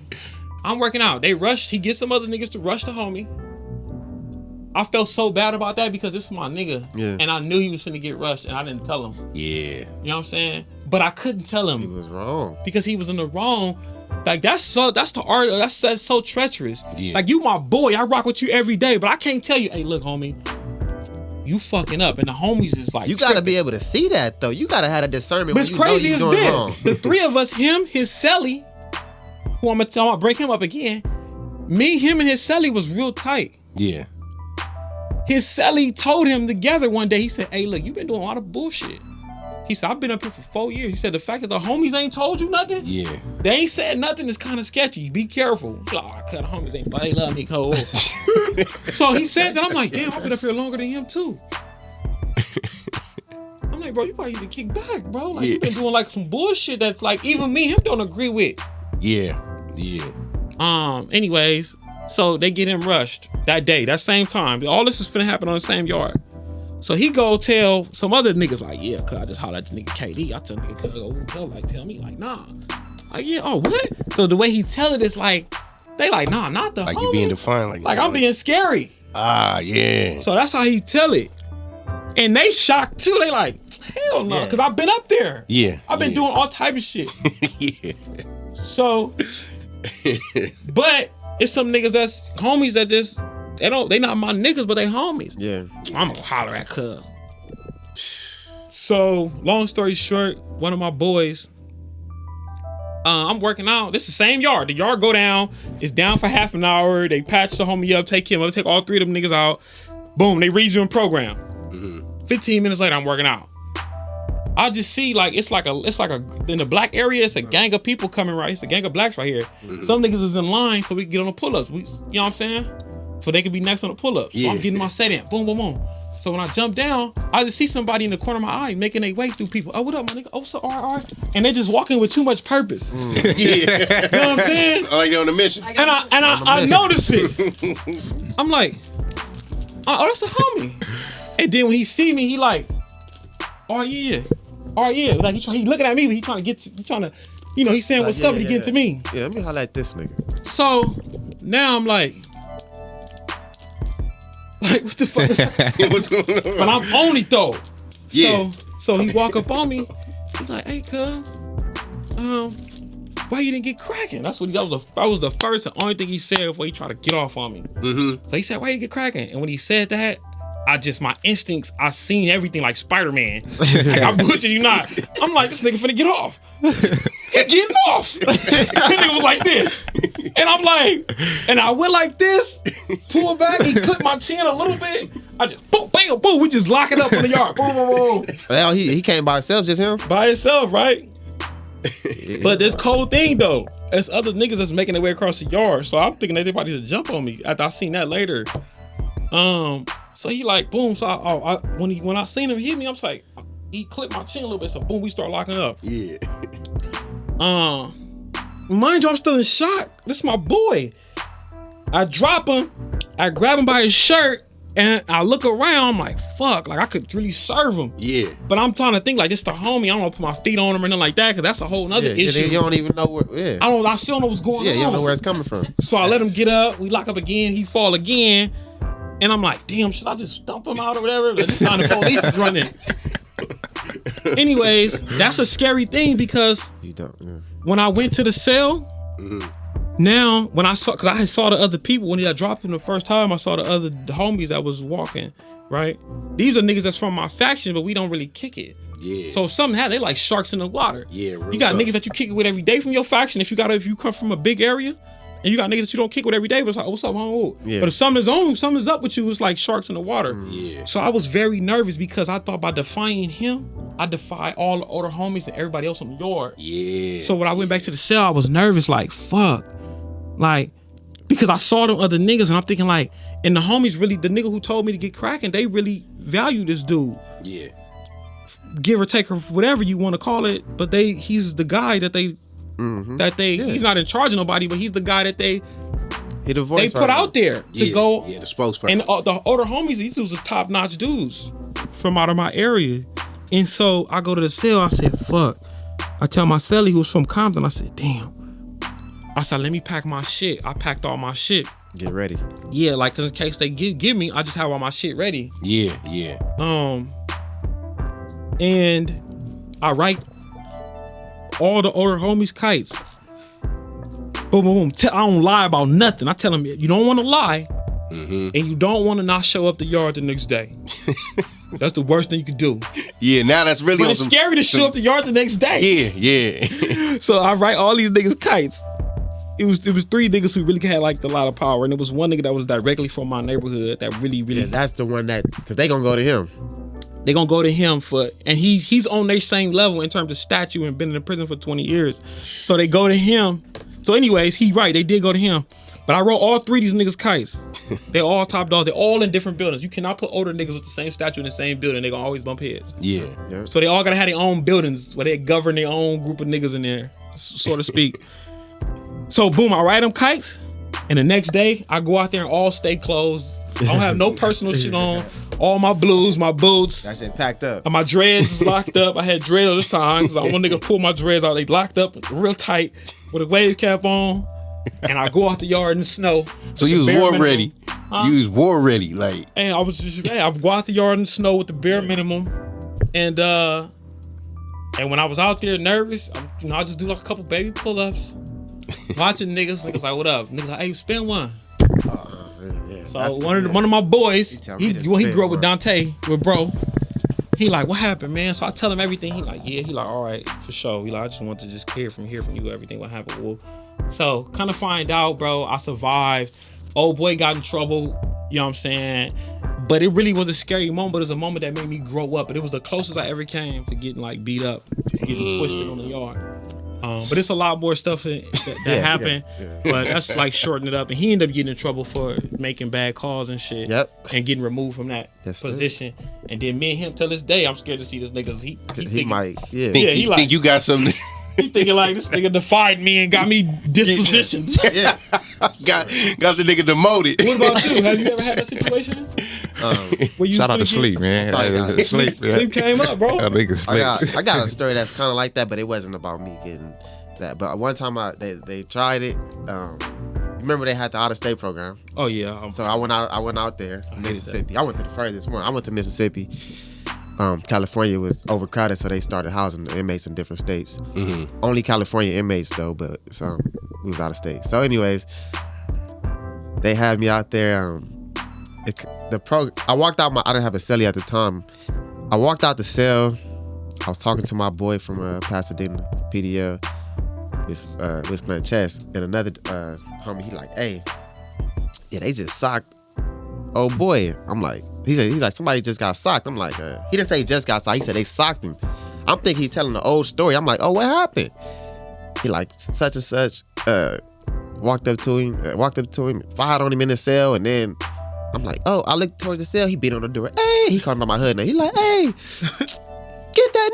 I'm working out. He gets some other niggas to rush the homie. I felt so bad about that because this is my nigga. Yeah. And I knew he was finna get rushed and I didn't tell him.
Yeah.
You know what I'm saying? But I couldn't tell him.
He was wrong.
Because he was in the wrong. Like that's so treacherous. Yeah. Like you my boy, I rock with you every day, but I can't tell you, hey, look, homie, you fucking up. And the homies is like,
you gotta be able to see that though. You gotta have a discernment.
But
when
it's
you know
crazy
you're
as
doing
this.
wrong.
The three of us, him, his celly, who I'm gonna break him up again. Me, him, and his celly was real tight.
Yeah.
His celly told him together one day, he said, hey, look, you been doing a lot of bullshit. He said, I've been up here for 4 years. He said, the fact that the homies ain't told you nothing, they ain't said nothing is kind of sketchy. Be careful. He's like, oh, the homies ain't, they love me, Cole. So he said that. I'm like, damn, I've been up here longer than him too. I'm like, bro, you probably need to kick back, bro. Like, you been doing like some bullshit that's like, even me, him don't agree with.
Yeah.
Anyways, so they get him rushed that day, that same time. All this is finna happen on the same yard. So he go tell some other niggas like, yeah, cuz I just hollered at the nigga KD. I tell nigga, cuz go like tell me like, nah. Like, yeah, oh what? So the way he tell it is like, they like, nah, not the
like
homie.
you being defined
like I'm being scary.
Ah, yeah.
So that's how he tell it. And they shocked too. They like, hell no, because I've been up there.
Yeah.
I've been doing all type of shit.
Yeah.
So, but it's some niggas that's homies that just, they not my niggas, but they homies.
Yeah.
I'm gonna holler at cuz. So, long story short, one of my boys, I'm working out. This is the same yard. The yard go down. It's down for half an hour. They patch the homie up, take him up, take all three of them niggas out. Boom, they read you in program. 15 minutes later, I'm working out. I just see like it's like a in the black area, it's a gang of people coming right. It's a gang of blacks right here. Some niggas is in line so we can get on the pull-ups. You know what I'm saying? So they could be next on the pull-ups. So I'm getting my set in. Boom, boom, boom. So when I jump down, I just see somebody in the corner of my eye making their way through people. Oh, what up, my nigga? Oh, so all right. And they just walking with too much purpose. You know what I'm saying?
Like they're on a mission.
And I notice it. I'm like, oh, that's a homie. And then when he see me, he like, oh yeah. Like he looking at me, but he trying to, you know, he's saying what's up, and he getting to me.
Yeah, let me holler at this nigga.
So now I'm like what the fuck?
What's going on?
But I'm on it though.
Yeah.
So he walk up on me. He's like, hey, cuz, why you didn't get cracking? That was the first and only thing he said before he tried to get off on me. So he said, why you get cracking? And when he said that, my instincts, I seen everything like Spider-Man. Like, I butcher you not. I'm like, this nigga finna get off. He's getting off. And it was like this. And I'm like, and I went like this, pull back, he clipped my chin a little bit. I just, boom, bam, boom, we just lock it up in the yard. Boom, boom, boom.
Well, he came by himself, just him?
By himself, right? But this cold thing though, there's other niggas that's making their way across the yard. So I'm thinking that they about to jump on me after I seen that later. So he like, boom. So when I seen him hit me, I'm like, he clipped my chin a little bit. So boom, we start locking up.
Yeah.
Mind you, I'm still in shock. This is my boy. I drop him. I grab him by his shirt. And I look around, I'm like, fuck, like I could really serve him.
Yeah.
But I'm trying to think like, this the homie. I don't want to put my feet on him or nothing like that, because that's a whole nother issue.
You don't even know where,
I still don't know what's going on.
Yeah, you don't know where it's coming from.
So I let him get up. We lock up again. He fall again. And I'm like, damn, should I just dump him out or whatever? But this time the police is running. Anyways, that's a scary thing because when I went to the cell, now when I saw, because I saw the other people when I dropped him the first time, I saw the other homies that was walking, right? These are niggas that's from my faction, but we don't really kick it.
Yeah.
So if something happens, they like sharks in the water.
Yeah, real
you got
tough.
niggas that you kick it with every day from your faction. If you come from a big area, and you got niggas that you don't kick with every day, but it's like, what's up, homie?
Yeah.
But if something's up with you, it's like sharks in the water.
Yeah.
So I was very nervous because I thought by defying him, I defy all the older homies and everybody else on the yard.
Yeah.
So when I went back to the cell, I was nervous, like, fuck. Like, because I saw them other niggas and I'm thinking like, and the homies really, the nigga who told me to get cracking, they really value this dude.
Yeah.
Give or take or whatever you want to call it, but he's the guy that he's not in charge of nobody, but he's the guy that they put out there to go.
Yeah, the spokesperson.
And the older homies, these was the top notch dudes from out of my area. And so I go to the cell, I said, fuck. I tell my cellie who was from Compton, I said, damn. I said, let me pack my shit. I packed all my shit.
Get ready.
Yeah, like, cause in case they give me, I just have all my shit ready.
Yeah.
And I write all the older homies' kites. Boom, boom, boom. I don't lie about nothing. I tell them, you don't want to lie. and you don't want to not show up the yard the next day. That's the worst thing you could do.
Yeah, now that's really
But it's scary to show up the yard the next day.
Yeah.
So I write all these niggas kites. It was 3 niggas who really had like a lot of power, and it was one nigga that was directly from my neighborhood that really.
Yeah, that's the one that, because they gonna go to him.
They gonna go to him and he's on their same level in terms of statute and been in prison for 20 years. So they go to him. So anyways, they did go to him. But I wrote all 3 of these niggas kites. They all top dogs. They're all in different buildings. You cannot put older niggas with the same statue in the same building. They gonna always bump heads.
Yeah.
So they all gotta have their own buildings where they govern their own group of niggas in there, so to speak. So boom, I write them kites, and the next day I go out there and all stay clothes. I don't have no personal shit on. All my blues, my boots.
That shit packed up.
And my dreads is locked up. I had dreads this time because I want nigga to pull my dreads out. They locked up real tight with a wave cap on. And I go out the yard in the snow.
So you was war ready. You was war ready, like.
And I was just I go out the yard in the snow with the bare minimum. And when I was out there nervous, I just do like a couple baby pull-ups. Watching niggas like, what up? Niggas like, hey, spin one. So one of my boys, he grew up with Dante, with bro. He like, what happened, man? So I tell him everything. He like, yeah. He like, all right, for sure. He like, I just want to just hear from you, everything what happened. Well, so kind of find out, bro. I survived. Old boy got in trouble. You know what I'm saying? But it really was a scary moment. But it was a moment that made me grow up. But it was the closest I ever came to getting like beat up, to getting twisted on the yard. But it's a lot more stuff that happened. Yeah. But that's like shortening it up. And he ended up getting in trouble for making bad calls and shit.
Yep.
And getting removed from that position. And then me and him till this day, I'm scared to see this nigga. He thinking,
might. Yeah.
He think you got something.
He thinking like this nigga defied me and got me dispositioned.
Yeah.
got the nigga demoted.
What about you? Have you ever had that situation?
Shout out to Sleep, man. Sleep
came up, bro.
I got a story that's kind of like that, but it wasn't about me getting that. But one time they tried it. Remember they had the out-of-state program?
Oh yeah.
So I went out there, Mississippi. I went to the furthest one. I went to Mississippi. California was overcrowded, so they started housing the inmates in different states. Mm-hmm. Only California inmates though, but we was out of state. So, anyways, they had me out there. I walked out. I didn't have a cellie at the time. I walked out the cell. I was talking to my boy from Pasadena, PDL. We was playing chess, and another homie. He like, hey, yeah, they just socked old boy. I'm like. He's like, somebody just got socked. I'm like, he didn't say he just got socked. He said they socked him. I'm thinking he's telling the old story. I'm like, oh, what happened? He like, such and such, walked up to him, fired on him in the cell, and then I'm like, oh, I looked towards the cell. He beat on the door. Hey, he called by my hood name. He like, hey, get that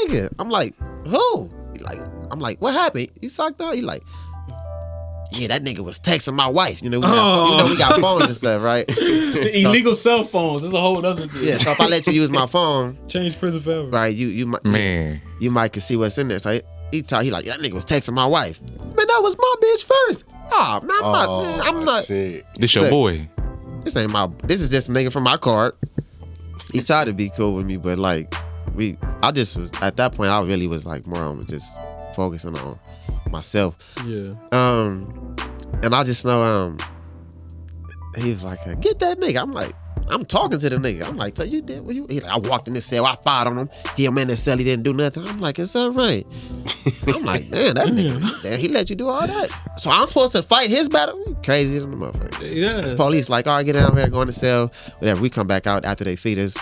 nigga. I'm like, who? I'm like, what happened? You socked out? He like, yeah, that nigga was texting my wife. You know, we got phones and stuff, right?
Illegal cell phones. That's a whole other thing.
Yeah, so if I let you use my phone,
change prison forever.
Right? You might, man, you might can see what's in there. So he like, that nigga was texting my wife. Man, that was my bitch first. Oh man, I'm not.
Shit. This your boy.
This ain't my. This is just a nigga from my card. He tried to be cool with me, but like I just was at that point. I really was like more on just focusing on myself.
Yeah.
And I just know he was like, get that nigga. I'm like, I'm talking to the nigga. I'm like, so you did what you? He like, I walked in the cell, I fired on him. He in the cell, he didn't do nothing. I'm like, it's all right. I'm like, man, that nigga, he let you do all that. So I'm supposed to fight his battle? Crazy than the motherfucker.
Yeah.
Police like, all right, get down here, go in the cell, whatever. We come back out after they feed us.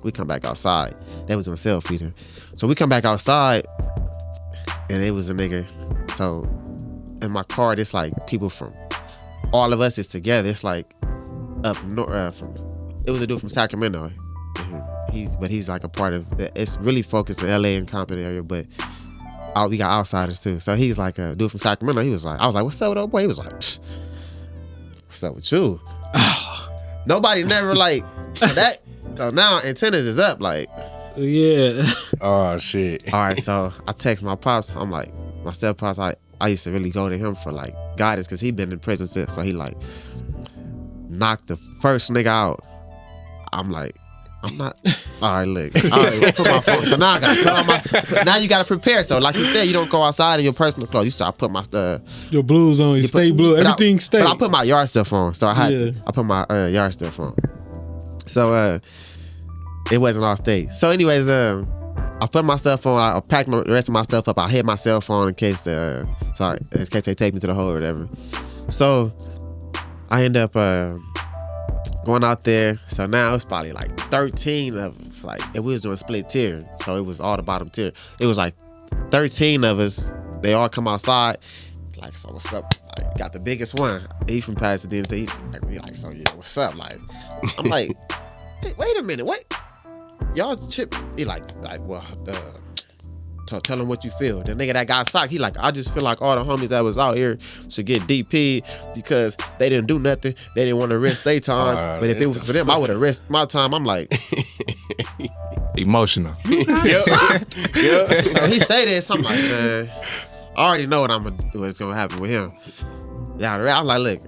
We come back outside. They was on cell feeder. So we come back outside, and it was a nigga. So in my card, it's like people from all of us is together. It's like up north it was a dude from Sacramento. He's like a part of it's really focused in LA and Compton area, but we got outsiders too. So he's like a dude from Sacramento. I was like, what's up with old boy? He was like, what's up with you? Nobody never like that. So now antennas is up, like.
Yeah.
Oh shit.
All right, so I text my pops. I'm like, my step pops. I used to really go to him for like guidance because he been in prison since. So he like knocked the first nigga out. I'm like, I'm not. All right, look. All right, we'll put my phone. So now I gotta put on my. Now you gotta prepare. So like you said, you don't go outside in your personal clothes. You start put my stuff.
Your blues on. You stay blue. Everything stay.
But I put my yard stuff on. So I put my yard stuff on. So it wasn't all state. So anyways, I put my stuff on. I packed the rest of my stuff up. I hid my cell phone in case they take me to the hole or whatever. So I end up going out there. So now it's probably like 13 of us. Like, and we was doing split tier. So it was all the bottom tier. It was like 13 of us. They all come outside. Like, so what's up? Like, got the biggest one. He from Pasadena. He like, so yeah, what's up? Like, I'm like, hey, wait a minute, what? Y'all chip? He like, well, tell him what you feel. The nigga that got socked, he like, I just feel like all the homies that was out here should get DP because they didn't do nothing. They didn't want to risk their time. But if it was for them, I would have risked my time. I'm like,
emotional.
Yep. So he say this, I'm like, man, I already know what's gonna happen with him. Yeah, I'm like, look,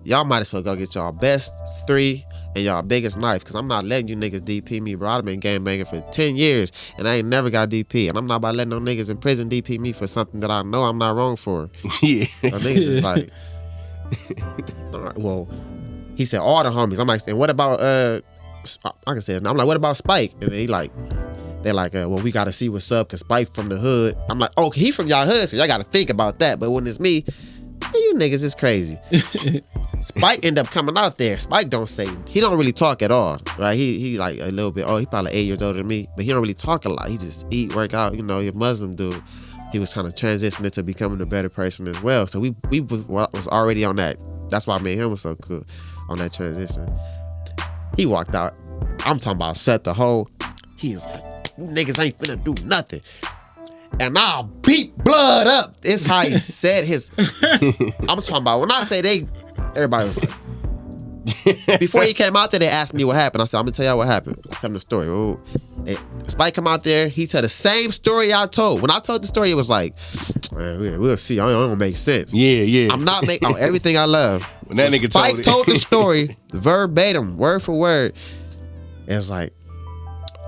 y'all might as well go get y'all best 3 and y'all biggest knife, because I'm not letting you niggas DP me, bro. I've been game banging for 10 years and I ain't never got DP, and I'm not about letting no niggas in prison DP me for something that I know I'm not wrong for.
Yeah.
So niggas is like, all right, well, he said all the homies. I'm like, and what about I can say it now. I'm like, what about Spike? And he like, they're like, well, we gotta see what's up because Spike from the hood. I'm like, oh, he from y'all hood, so y'all gotta think about that. But when it's me, you niggas is crazy. Spike end up coming out there. Spike he don't really talk at all, right? He like a little bit, he probably 8 years older than me, but he don't really talk a lot. He just eat, work out, your Muslim dude. He was kind of transitioning to becoming a better person as well. So we was already on that. That's why me and him was so cool on that transition. He walked out. I'm talking about set the hole. He's like, you niggas ain't finna do nothing. And I'll beat blood up. It's how he said his. I'm talking about when I say everybody was like. Before he came out there, they asked me what happened. I said, I'm gonna tell y'all what happened. I tell them the story. Oh, Spike come out there. He told the same story I told. When I told the story, it was like, man, we'll see. I don't make sense.
Yeah.
I'm not making everything I love.
When that nigga
Spike told the story verbatim, word for word. It's like,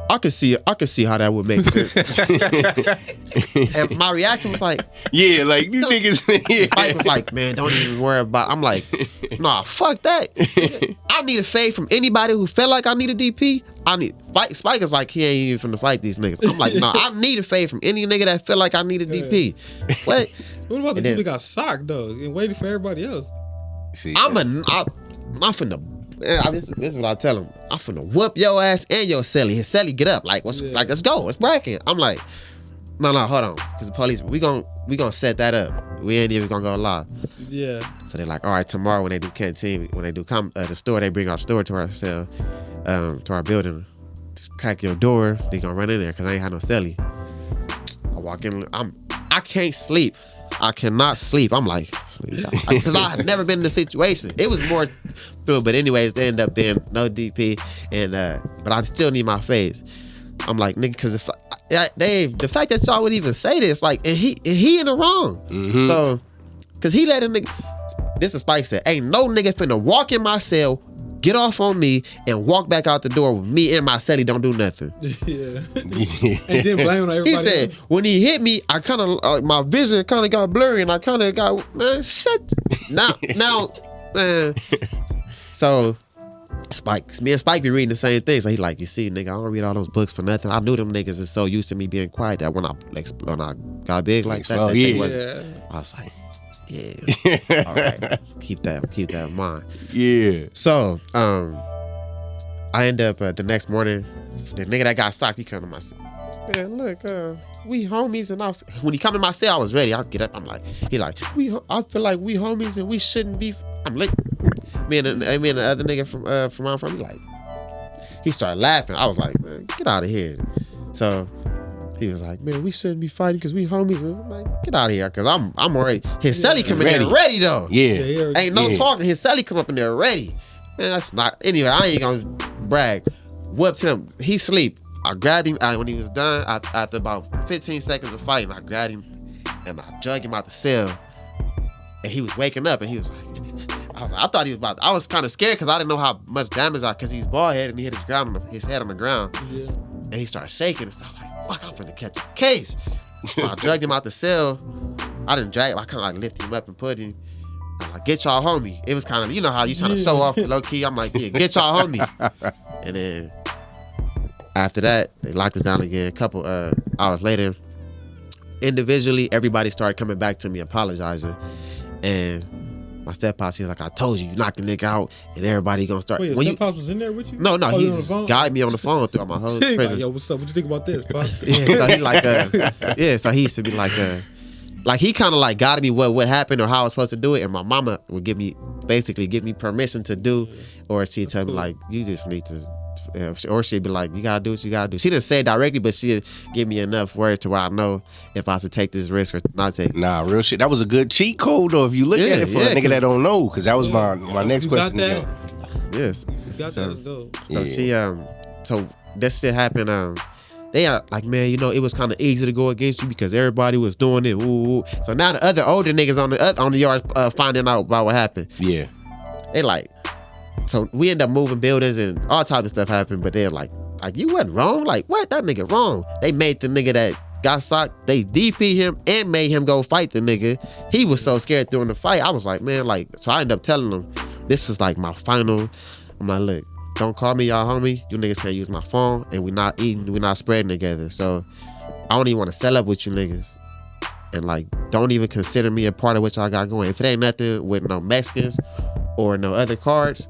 I could see how that would make sense. And my reaction was like,
yeah, like you niggas. Yeah.
Spike was like, man, don't even worry about it. I'm like, nah, fuck that. I need a fade from anybody who felt like I need a DP. Spike is like, he ain't even finna fight these niggas. I'm like, nah, I need a fade from any nigga that felt like I need a DP. What?
What about the dude that got socked though and waiting for everybody else?
See,
I'm finna. This is what I tell him. I'm finna whoop your ass and your celly. His celly get up. Like, like, let's go. Let's bracket. I'm like, no, hold on. Because the police, we gonna set that up. We ain't even gonna go live.
Yeah.
So they're like, all right, tomorrow when they do canteen, when they do the store, they bring our store to our cell, to our building. Just crack your door. They gonna run in there because I ain't had no celly. I walk in. I can't sleep. I cannot sleep. I'm like, because I have never been in the situation. It was more through it, but anyways, they end up being no DP, and but I still need my face. I'm like, nigga, because if the fact that y'all would even say this, like, and he in the wrong. Mm-hmm. So, because he let a nigga. This is Spike said, ain't no nigga finna walk in my cell, get off on me, and walk back out the door with me and my celly don't do nothing.
Yeah. And then blame on everybody.
He said, when he hit me, I kind of, my vision kind of got blurry, and I kind of got, man, shit. Now, man. So, me and Spike be reading the same thing. So he like, you see, nigga, I don't read all those books for nothing. I knew them niggas is so used to me being quiet that when I got big like that, I was like, yeah. All right. Keep that in mind. Yeah. So, I end up the next morning, the nigga that got socked, he come to my cell. Man, look, we homies, and when he come in my cell, I was ready. I get up, I'm like, I feel like we homies and we shouldn't be. I'm like, me and the other nigga from where I'm from, he started laughing. I was like, man, get out of here. So he was like, man, we shouldn't be fighting because we homies. I'm like, get out of here, because I'm already. His celly coming in there ready though.
Yeah.
Ain't no talking. His celly come up in there ready. Man, that's not. Anyway, I ain't gonna brag. Whooped him. He sleep. I grabbed him when he was done. After about 15 seconds of fighting, I grabbed him and I dragged him out the cell. And he was waking up and he was like, I thought he was about. I was kind of scared because I didn't know how much damage because he's bald headed and he hit his head on the ground. Yeah. And he started shaking and stuff. Like, fuck, I'm finna catch a case. So I dragged him out the cell. I didn't drag him. I kind of like lifted him up and put him. I'm like, get y'all homie. It was kind of, you know how you trying to show off low key. I'm like, yeah, get y'all homie. And then after that, they locked us down again. A couple hours later, individually, everybody started coming back to me apologizing. And my step pops, he was like, I told you, you knocked the nigga out, and everybody gonna start.
Wait, your step pops was in there with you?
No, he just guided me on the phone throughout my whole prison.
Like, yo, what's up? What you think about this, bro?
Yeah, so he like, so he used to be like, he kind of like guided me what happened or how I was supposed to do it, and my mama would give me permission to do, or she'd tell me like, you just need to. Or she'd be like, you gotta do what you gotta do. She didn't say it directly, but she'd give me enough words to where I know if I should take this risk or not take it.
Nah, real shit. That was a good cheat code though, if you look at it for a nigga that don't know, because that was my next question.
Got that?
Yes.
You got that? That's dope.
So she so this shit happened. They are like, man, you know, it was kind of easy to go against you because everybody was doing it. Ooh. So now the other older niggas on the yard finding out about what happened.
Yeah.
They like. So we end up moving buildings and all types of stuff happened, but they're like you wasn't wrong. Like, what? That nigga wrong. They made the nigga that got socked, they DP him and made him go fight the nigga. He was so scared during the fight. I was like, man, like, so I ended up telling them, this was like my final. I'm like, look, don't call me y'all homie. You niggas can't use my phone, and we not eating, we not spreading together. So I don't even want to sell up with you niggas. And like, don't even consider me a part of what y'all got going. If it ain't nothing with no Mexicans or no other cards,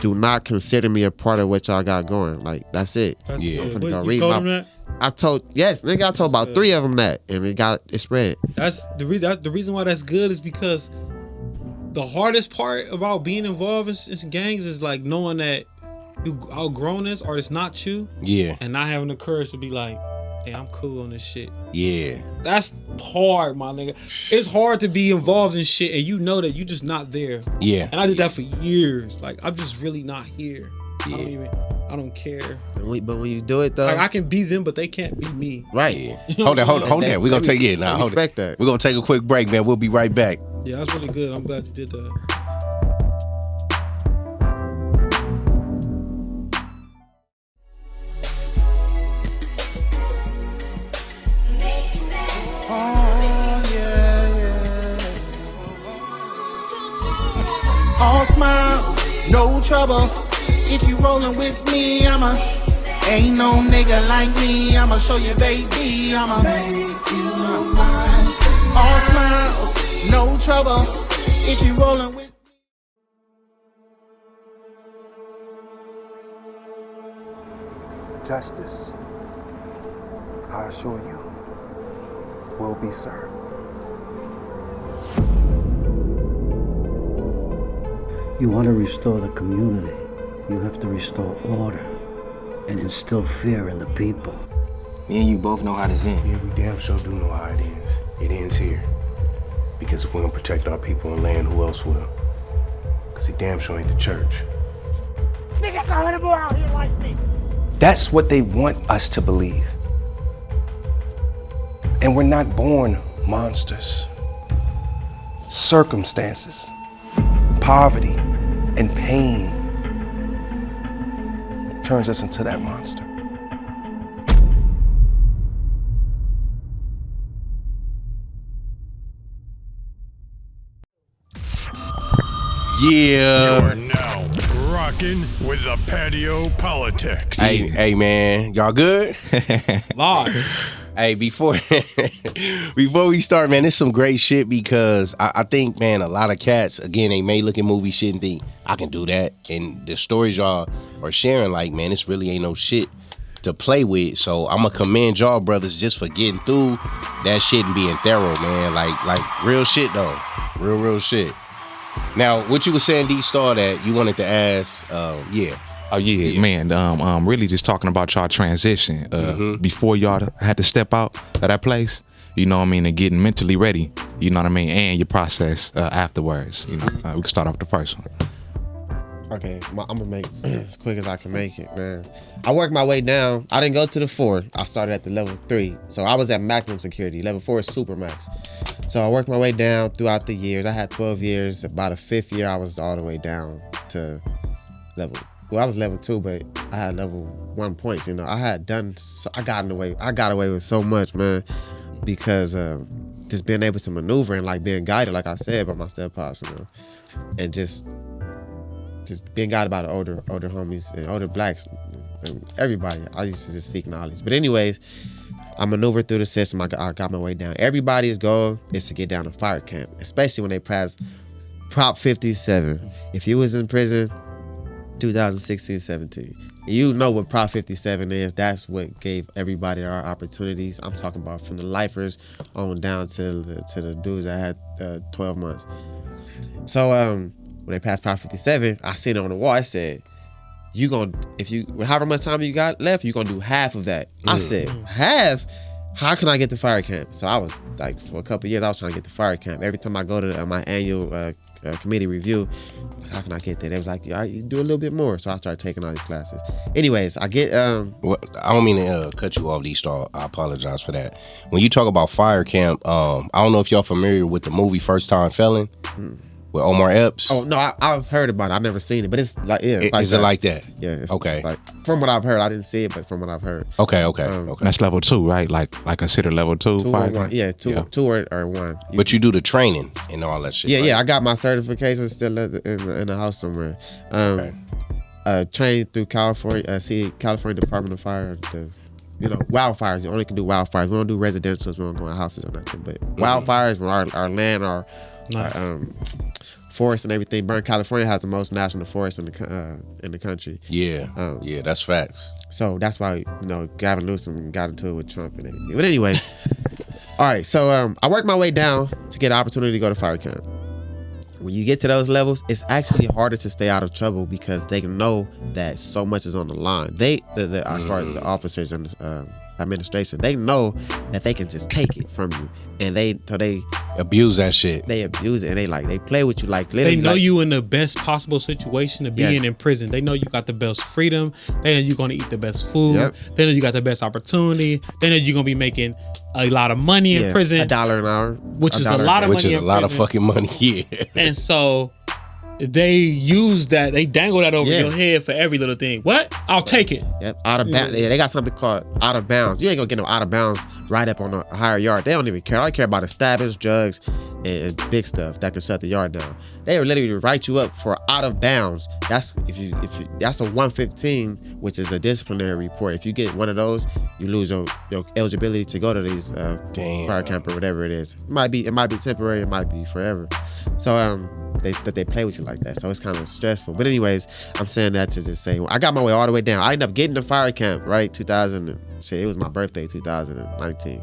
do not consider me a part of what y'all got going. Like, that's it. I'm finna go read
told him that?
I told about 3 of them that, and it spread.
That's the reason why that's good is because the hardest part about being involved in gangs is like knowing that you outgrown this or it's not you.
Yeah.
And not having the courage to be like, hey, I'm cool on this shit.
Yeah.
That's hard, my nigga. It's hard to be involved in shit and you know that you just not there.
Yeah.
And I did that for years. Like, I'm just really not here. Yeah. I don't care.
But when you do it though,
like, I can be them, but they can't be me.
Right.
Yeah. Hold that. We're gonna take it now.
Respect that.
We're gonna take a quick break, man. We'll be right back.
Yeah, that's really good. I'm glad you did that.
All smiles, no trouble. If you rollin' with me, ain't no nigga like me. I'ma show you, baby, I'ma make you mine. All smiles, no trouble. If you rollin' with
justice, I assure you, will be served.
You want to restore the community, you have to restore order and instill fear in the people.
Me and you both know how this ends.
Yeah, we damn sure do know how it ends. It ends here. Because if we don't protect our people and land, who else will? Because it damn sure ain't the church.
niggas are gonna go out here like me.
That's what they want us to believe. And we're not born monsters. Circumstances, poverty, and pain turns us into that monster.
Yeah.
You're now rocking with the Patio PolitiCz.
Hey, man, y'all good?
Live.
Hey, before we start, man, there's some great shit because I think, man, a lot of cats, again, they may look at movies shit and think, I can do that. And the stories y'all are sharing, like, man, this really ain't no shit to play with. So I'm going to commend y'all brothers just for getting through that shit and being thorough, man. Like real shit, though. Real shit. Now, what you were saying, Dee Stall, that you wanted to ask, yeah.
Oh yeah, man. Really just talking about y'all transition. Before y'all had to step out of that place, you know what I mean, and getting mentally ready, you know what I mean, and your process afterwards. You know, we can start off with the first one.
Okay, I'm gonna make as quick as I can make it, man. I worked my way down. I didn't go to the 4. I started at the level 3. So I was at maximum security. Level 4 is super max. So I worked my way down throughout the years. I had 12 years. About a 5th year, I was all the way down to level. Well, I was level 2, but I had level 1 points. You know, I got away with so much, man, because just being able to maneuver and like being guided, like I said, by my step pops, you know, and just being guided by the older homies and older blacks and everybody. I used to just seek knowledge. But anyways, I maneuvered through the system. I got my way down. Everybody's goal is to get down to fire camp, especially when they pass Prop 57. If you was in prison 2016-17, you know what Prop 57 is. That's what gave everybody our opportunities. I'm talking about from the lifers on down to the dudes that had 12 months. So when they passed Prop 57, I seen it on the wall. I said, however much time you got left, you're gonna do half of that. I said, half? How can I get to fire camp? So I was like, for a couple of years, I was trying to get to fire camp. Every time I go to my annual committee review, how can I get there? They was like, yeah, you do a little bit more. So I started taking all these classes. Anyways, I get
well, I don't mean to cut you off, Dee Stall. I apologize for that. When you talk about fire camp, I don't know if y'all familiar with the movie First Time Felon with Omar Epps.
Oh no, I've heard about it. I've never seen it, but it's like, yeah, it's like
is it like that?
Yeah. It's,
okay.
It's like, from what I've heard, I didn't see it, but from what I've heard.
Okay.
That's level 2, right? Like consider level 2.
2 or 1. Yeah, 2 or 1.
But you do the training and all that shit.
Yeah,
right?
yeah. I got my certification still in the house somewhere. Trained through California Department of Fire. Wildfires. You only can do wildfires. We don't do residentials. We don't go in houses or nothing. But wildfires, when our land, our forest and everything burn. California has the most national forests in the country.
Yeah, yeah, that's facts.
So that's why Gavin Newsom got into it with Trump and everything. But anyways, all right. So I worked my way down to get an opportunity to go to fire camp. When you get to those levels, it's actually harder to stay out of trouble because they know that so much is on the line. As far as the officers and administration, they know that they can just take it from you, and they
abuse that shit.
They abuse it, and they play with you like literally.
They know you in the best possible situation to be in prison. They know you got the best freedom. They know you're gonna eat the best food.
Yep.
They know you got the best opportunity. They know you're gonna be making a lot of money in prison.
$1 an hour,
which is a lot of money.
Which is a lot of fucking money. Yeah.
And so they use that, they dangle that over your head for every little thing. What? I'll take it.
Yep, out of bounds. Yeah, they got something called out of bounds. You ain't gonna get no out of bounds right up on a higher yard. They don't even care. All they care about is stabbings, drugs, and big stuff that can shut the yard down. They will literally write you up for out of bounds. That's if you that's a 115, which is a disciplinary report. If you get one of those, you lose your eligibility to go to these fire camp or whatever it is. It might be temporary. It might be forever. So they play with you like that. So it's kind of stressful. But anyways, I'm saying that to just say I got my way all the way down. I ended up getting to fire camp, right? It was my birthday, 2019.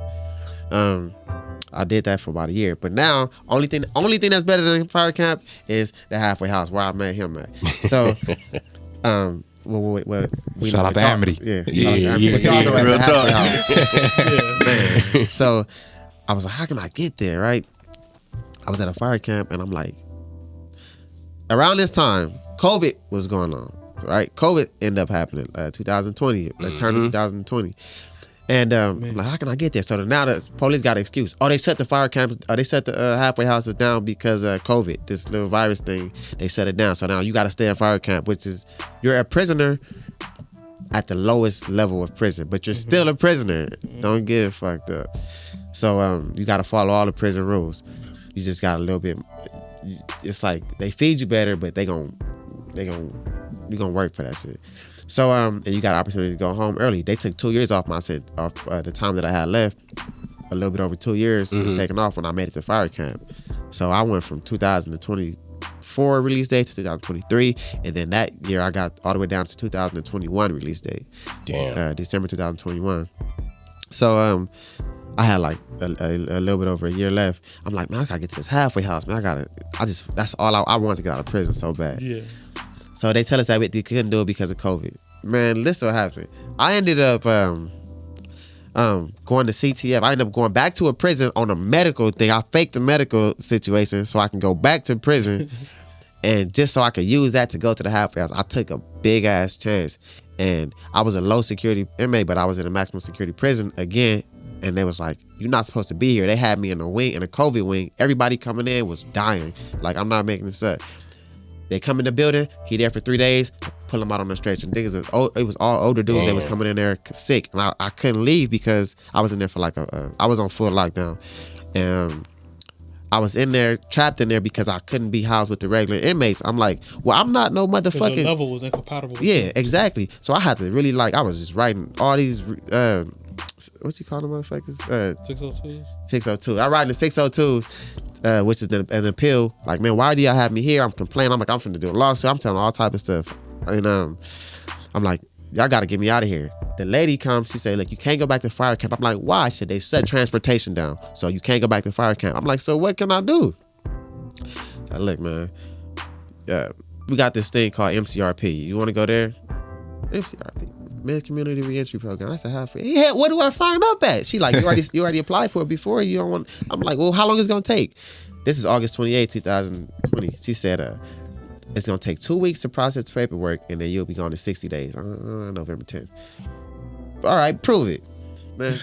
I did that for about a year. But now, only thing that's better than fire camp is the halfway house where I met him at. So we
shout out to Amity.
Yeah. Y'all know at the halfway house. Man. So I was like, how can I get there, right? I was at a fire camp and I'm like, around this time, COVID was going on, right? COVID ended up happening 2020, turn of 2020. And I'm like, how can I get there? So now the police got an excuse. Oh, they shut the fire camps, they shut the halfway houses down because of COVID, this little virus thing. They shut it down. So now you got to stay at fire camp, which is, you're a prisoner at the lowest level of prison, but you're still a prisoner. Don't get it fucked up. So you got to follow all the prison rules. You just got a little bit. It's like they feed you better, but you gonna work for that shit. So and you got an opportunity to go home early. They took 2 years off the time that I had left. A little bit over 2 years was taken off when I made it to fire camp. So I went from 2024 release date to 2023, and then that year I got all the way down to 2021 release date.
Damn.
December 2021. So I had like a little bit over a year left. I'm like, man, I gotta get to this halfway house, man. That's all I wanted to get out of prison so bad.
Yeah.
So they tell us that we couldn't do it because of COVID. Man, listen what happened. I ended up going to CTF. I ended up going back to a prison on a medical thing. I faked the medical situation so I can go back to prison And just so I could use that to go to the halfway house, I took a big ass chance. And I was a low security inmate, but I was in a maximum security prison again. And they was like, you're not supposed to be here. They had me in a wing, in a COVID wing. Everybody coming in was dying. Like, I'm not making this up. They come in the building, he there for 3 days, pull him out on the stretcher. And niggas, it was all older dudes that was coming in there sick. And I couldn't leave because I was in there for like I was on full lockdown. And I was in there, trapped in there because I couldn't be housed with the regular inmates. I'm like, well, I'm not no motherfucking...
The level was incompatible.
Yeah, exactly. So I had to really I was just writing all these... what you call them motherfuckers?
602s?
602. I write in the 602s, which is an appeal. Like, man, why do y'all have me here? I'm complaining. I'm like, I'm finna do a lawsuit. I'm telling all type of stuff. And I'm like, y'all gotta get me out of here. The lady comes, she say, look, you can't go back to fire camp. I'm like, why? She said, they shut transportation down, so you can't go back to fire camp. I'm like, so what can I do? I look, man, we got this thing called MCRP. You want to go there? MCRP, Men's Community Reentry Program. I said, how for? Yeah, what do I sign up at? She like, you already applied for it before. You don't want. I'm like, well, how long is it gonna take? This is August 28, 2020. She said, it's gonna take 2 weeks to process the paperwork, and then you'll be gone in 60 days. November 10th. All right, prove it, man.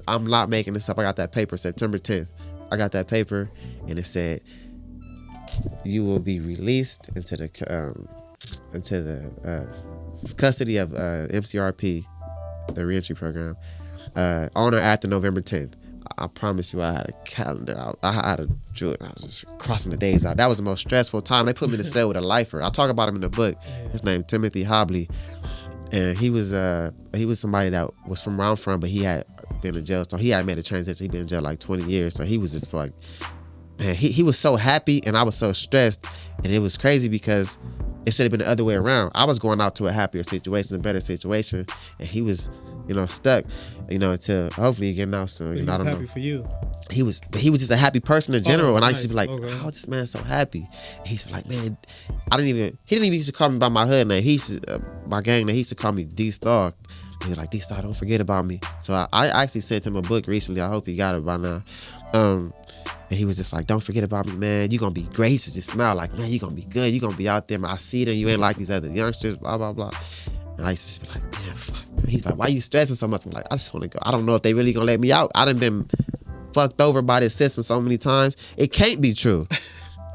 I'm not making this up. I got that paper September 10th. I got that paper, and it said you will be released into the custody of MCRP, the reentry program, on or after November 10th. I promise you, I had a calendar. I had a drill. I was just crossing the days out. That was the most stressful time. They put me in a cell with a lifer. I talk about him in the book. His name Timothy Hobley, and he was somebody that was from where I'm from, but he had been in jail. So he had made a transition. He'd been in jail like 20 years. So he was just like, man, he was so happy, and I was so stressed, and it was crazy because it should have been the other way around. I was going out to a happier situation, a better situation, and he was, stuck, until hopefully getting out soon.
He was happy for you.
He was just a happy person in general, and I used to be like, how is this man so happy? And he's like, man, he didn't even used to call me by my hood name. He used to, my gang name, he used to call me Dee Stall. He was like, Dee Stall, don't forget about me. So I actually sent him a book recently. I hope he got it by now. And he was just like, don't forget about me, man. You're going to be great. He used to just smile like, man, you're going to be good. You're going to be out there, man. I see them. You ain't like these other youngsters, blah, blah, blah. And I used to just be like, man, fuck, man. He's like, why you stressing so much? I'm like, I just want to go. I don't know if they really going to let me out. I done been fucked over by this system so many times. It can't be true.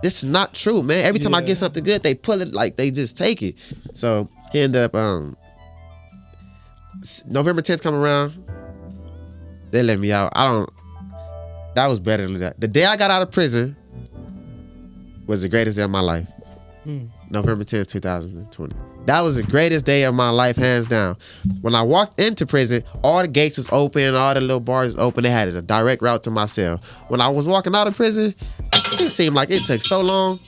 This is not true, man. Every time I get something good, they pull it, like they just take it. So he ended up, November 10th come around, they let me out. That was better than that. The day I got out of prison was the greatest day of my life. November 10th, 2020. That was the greatest day of my life, hands down. When I walked into prison, all the gates was open, all the little bars was open. They had a direct route to my cell. When I was walking out of prison, it seemed like it took so long.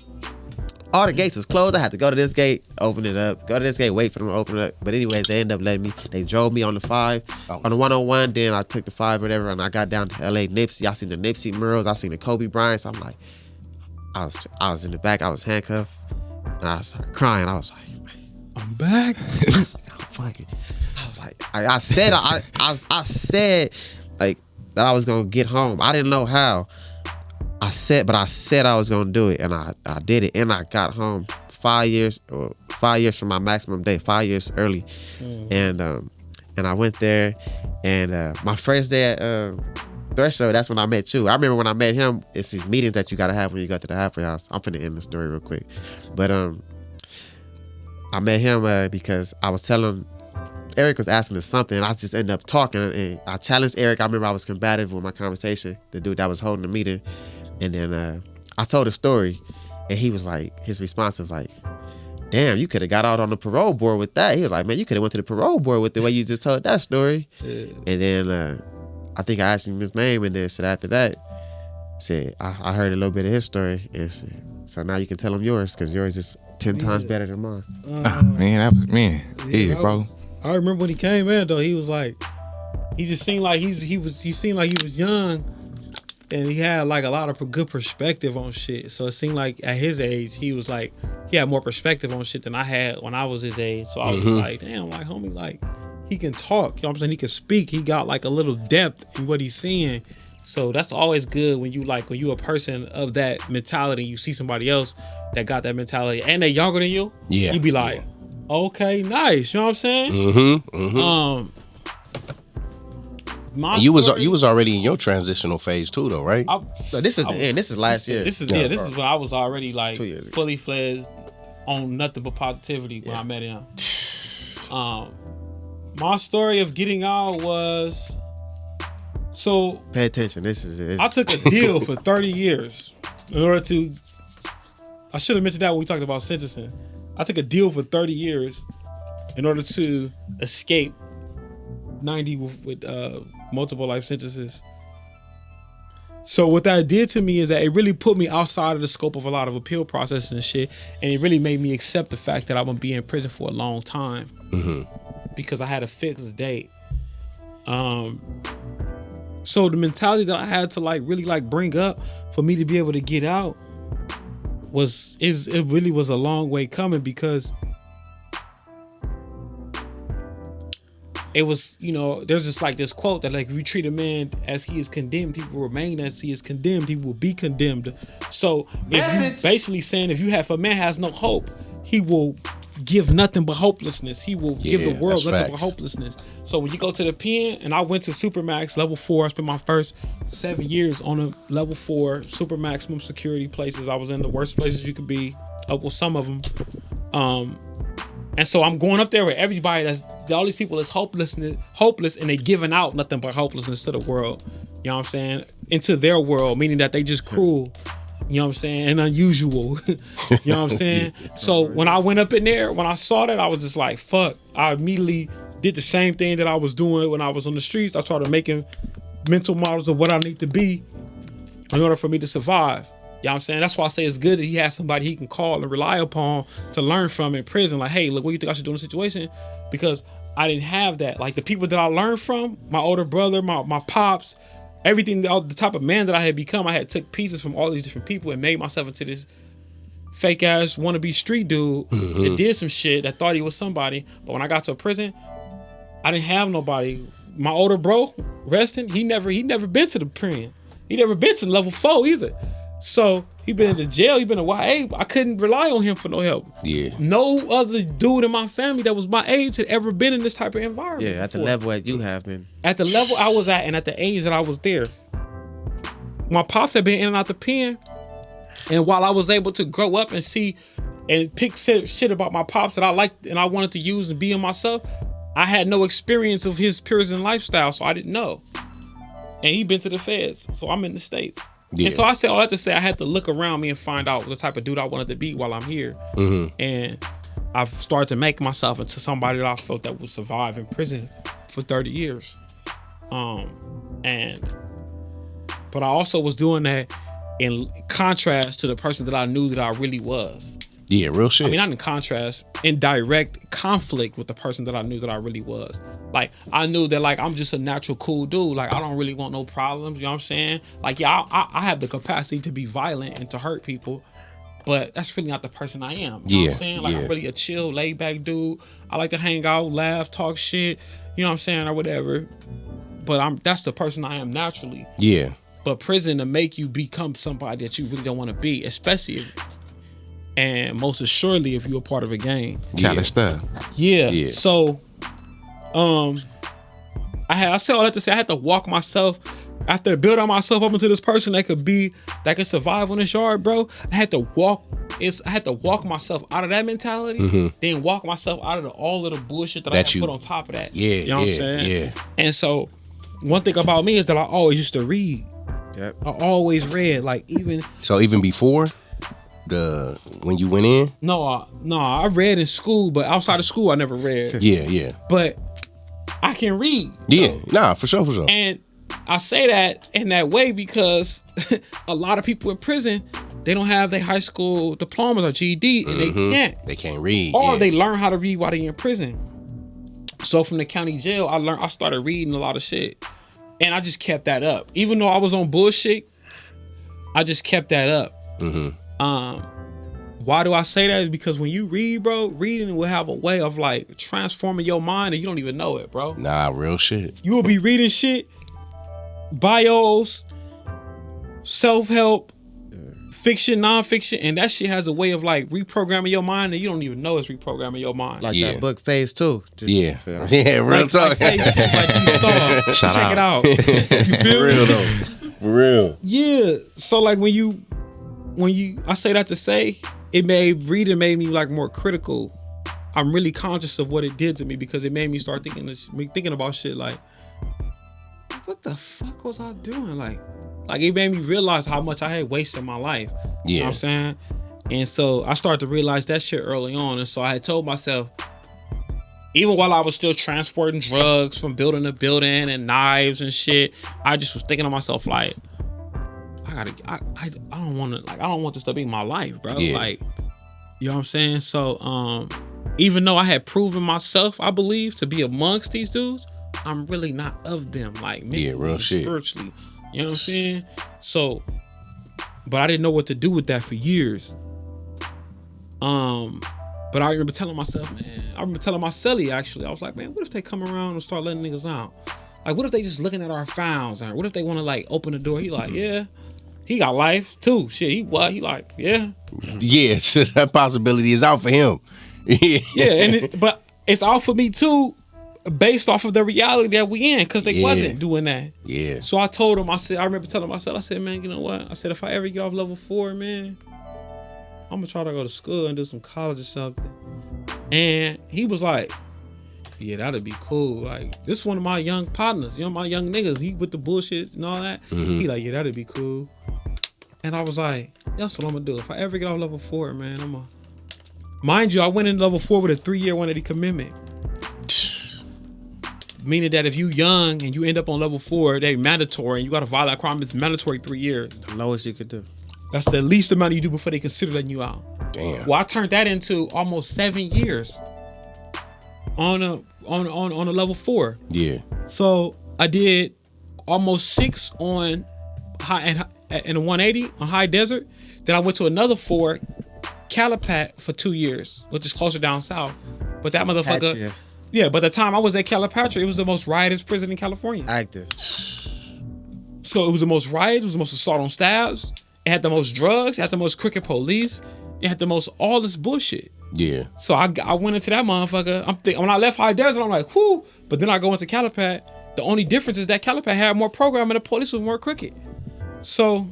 All the gates was closed. I had to go to this gate, open it up, go to this gate, wait for them to open it up. But anyways, they ended up letting me. They drove me on the 5, on the 101. Then I took the 5 or whatever, and I got down to LA Nipsey. I seen the Nipsey murals. I seen the Kobe Bryant. So I'm like, I was in the back. I was handcuffed, and I started crying. I was like,
I'm back.
I was like, oh, fuck it. I was like, I said like that I was gonna get home. I didn't know how. I said I was gonna do it, and I did it, and I got home 5 years from my maximum day, 5 years early, and I went there, and my first day at Threshold, that's when I met you. I remember when I met him. It's these meetings that you gotta have when you go to the halfway house. I'm finna end the story real quick, but I met him because I was telling Eric was asking us something, and I just ended up talking, and I challenged Eric. I remember I was combative with my conversation, the dude that was holding the meeting. And then I told a story, and he was like, his response was like, damn, you could have got out on the parole board with that. He was like, man, you could have went to the parole board with the way you just told that story. Yeah. And then I think I asked him his name, and then said after that, said, I heard a little bit of his story. And said, so now you can tell him yours, because yours is 10 times better than mine.
Bro.
I remember when he came in, though, he was like, he just seemed like he seemed like he was young. And he had like a lot of good perspective on shit. So it seemed like at his age, he was like, he had more perspective on shit than I had when I was his age. So I was like, damn, like, homie, like, he can talk. You know what I'm saying? He can speak. He got like a little depth in what he's saying. So that's always good when you a person of that mentality, you see somebody else that got that mentality and they younger than you.
Yeah.
You be like, okay, nice. You know what I'm saying?
And you was already in your transitional phase too, though, right?
So this is the end. This is last year.
This is when I was already like fully fledged on nothing but positivity when I met him. My story of getting out was
pay attention. This is it.
I took a deal for 30 years in order to. I should have mentioned that when we talked about sentencing. I took a deal for 30 years in order to escape 90 with multiple life sentences. So what that did to me is that it really put me outside of the scope of a lot of appeal processes and shit, and it really made me accept the fact that I'm gonna be in prison for a long time because I had a fixed date. So the mentality that I had to really bring up for me to be able to get out it really was a long way coming, because it was, there's just this quote that if you treat a man as he is condemned, he will remain as he is condemned, he will be condemned. So if you basically saying if a man has no hope, he will give nothing but hopelessness. He will give the world nothing but hopelessness. So when you go to the pen, and I went to Supermax level 4, I spent my first 7 years on a level 4 super maximum security places. I was in the worst places you could be, well, some of them. And so I'm going up there with everybody all these people that's hopeless, and they giving out nothing but hopelessness to the world. You know what I'm saying? Into their world, meaning that they just cruel. You know what I'm saying? And unusual. You know what I'm saying? So when I went up in there, when I saw that, I was just like, fuck. I immediately did the same thing that I was doing when I was on the streets. I started making mental models of what I need to be in order for me to survive. You know what I'm saying? That's why I say it's good that he has somebody he can call and rely upon to learn from in prison. Like, hey, look, what do you think I should do in this situation? Because I didn't have that. Like, the people that I learned from, my older brother, my pops, everything, the type of man that I had become, I had took pieces from all these different people and made myself into this fake ass wannabe street dude that did some shit that thought he was somebody. But when I got to a prison, I didn't have nobody. My older bro, resting, he never been to the pen. He never been to level 4 either. So he been in the jail, he been in YA. I couldn't rely on him for no help. Yeah. No other dude in my family that was my age had ever been in this type of environment.
Yeah, at the level that you have been.
At the level I was at and at the age that I was there. My pops had been in and out the pen. And while I was able to grow up and see and pick shit about my pops that I liked and I wanted to use and be in myself, I had no experience of his prison lifestyle, so I didn't know. And he been to the feds, so I'm in the States. Yeah. And so I said all that to say I had to look around me and find out the type of dude I wanted to be while I'm here. And I've started to make myself into somebody that I felt that would survive in prison for 30 years. But I also was doing that in contrast to the person that I knew that I really was.
Yeah, real shit.
I mean, not in contrast, in direct conflict with the person that I knew that I really was. Like, I knew that, I'm just a natural cool dude. Like, I don't really want no problems, you know what I'm saying? Like, yeah, I have the capacity to be violent and to hurt people, but that's really not the person I am. You know what I'm saying? Like, I'm really a chill, laid back dude. I like to hang out, laugh, talk shit, you know what I'm saying, or whatever. But that's the person I am naturally.
Yeah.
But prison to make you become somebody that you really don't want to be, especially and most assuredly if you're a part of a gang.
Challenge style.
Yeah. So I said all that to say I had to walk myself after building myself up into this person that could survive on this yard, bro. I had to walk myself out of that mentality, then walk myself out of all of the bullshit that I had put on top of that.
Yeah.
You know what I'm saying?
Yeah.
And so one thing about me is that I always used to read.
Yep.
I always read,
even before when you went in?
No, I read in school, but outside of school I never read.
Yeah.
But I can read.
Yeah, nah, for sure.
And I say that in that way because a lot of people in prison, they don't have their high school diplomas or GED, and
they can't read.
Or they learn how to read while they're in prison. So from the county jail, I started reading a lot of shit. And I just kept that up. Even though I was on bullshit, I just kept that up. Why do I say that? Is because when you read, bro, reading will have a way of transforming your mind and you don't even know it, bro.
Nah, real shit.
You will be reading shit, bios, self-help, fiction, nonfiction, and that shit has a way of like reprogramming your mind, and you don't even know it's reprogramming your mind.
Like that book Phase 2.
Yeah, real talk.
Like check it out. You feel
real
me?
though, for real.
Yeah. So like when you, I say that to say, reading made me like more critical. I'm really conscious of what it did to me because it made me start thinking about shit like, what the fuck was I doing? Like it made me realize how much I had wasted my life.
Yeah.
You know what I'm saying? And so I started to realize that shit early on. And so I had told myself, even while I was still transporting drugs from building to building and knives and shit, I just was thinking to myself like, I don't want this to be my life, bro.
Yeah.
Like, you know what I'm saying? So even though I had proven myself, I believe, to be amongst these dudes, I'm really not of them. Like mentally,
real shit.
Spiritually. You know what I'm saying? So, but I didn't know what to do with that for years. But I remember telling myself, man, I remember telling my celly actually, I was like, man, what if they come around and start letting niggas out? Like, what if they just looking at our files? Or what if they want to like open the door? He like, yeah, he got life too. Shit, he like, yeah.
Yes, that possibility is out for him.
Yeah, but it's out for me too, based off of the reality that we in, because they wasn't doing that.
Yeah.
So I told him, I remember telling myself, I said, man, you know what? I said, if I ever get off level 4, man, I'm gonna try to go to school and do some college or something. And he was like, yeah, that'd be cool. Like, this one of my young partners, my young niggas, he with the bullshit and all that.
Mm-hmm.
He like, yeah, that'd be cool. And I was like, that's what I'm gonna do. If I ever get off level 4, man, mind you, I went in level 4 with a 3-year 180 commitment. Meaning that if you young and you end up on level 4, they mandatory and you got to violate crime, it's mandatory 3 years.
The lowest you could do.
That's the least amount you do before they consider letting you out.
Damn.
Well, I turned that into almost 7 years on a level 4.
Yeah.
So I did almost 6 on high and a 180 on high desert. Then I went to another 4, Calipat, for 2 years, which is closer down south. But that motherfucker.
Patio.
Yeah, by the time I was at Calipatria, it was the most riotous prison in California.
Active.
So it was the most riots, it was the most assault on staffs. It had the most drugs, it had the most crooked police, it had the most all this bullshit.
Yeah.
So I went into that motherfucker. When I left High Desert, I'm like, whoo. But then I go into Calipat. The only difference is that Calipat had more program and the police was more crooked. So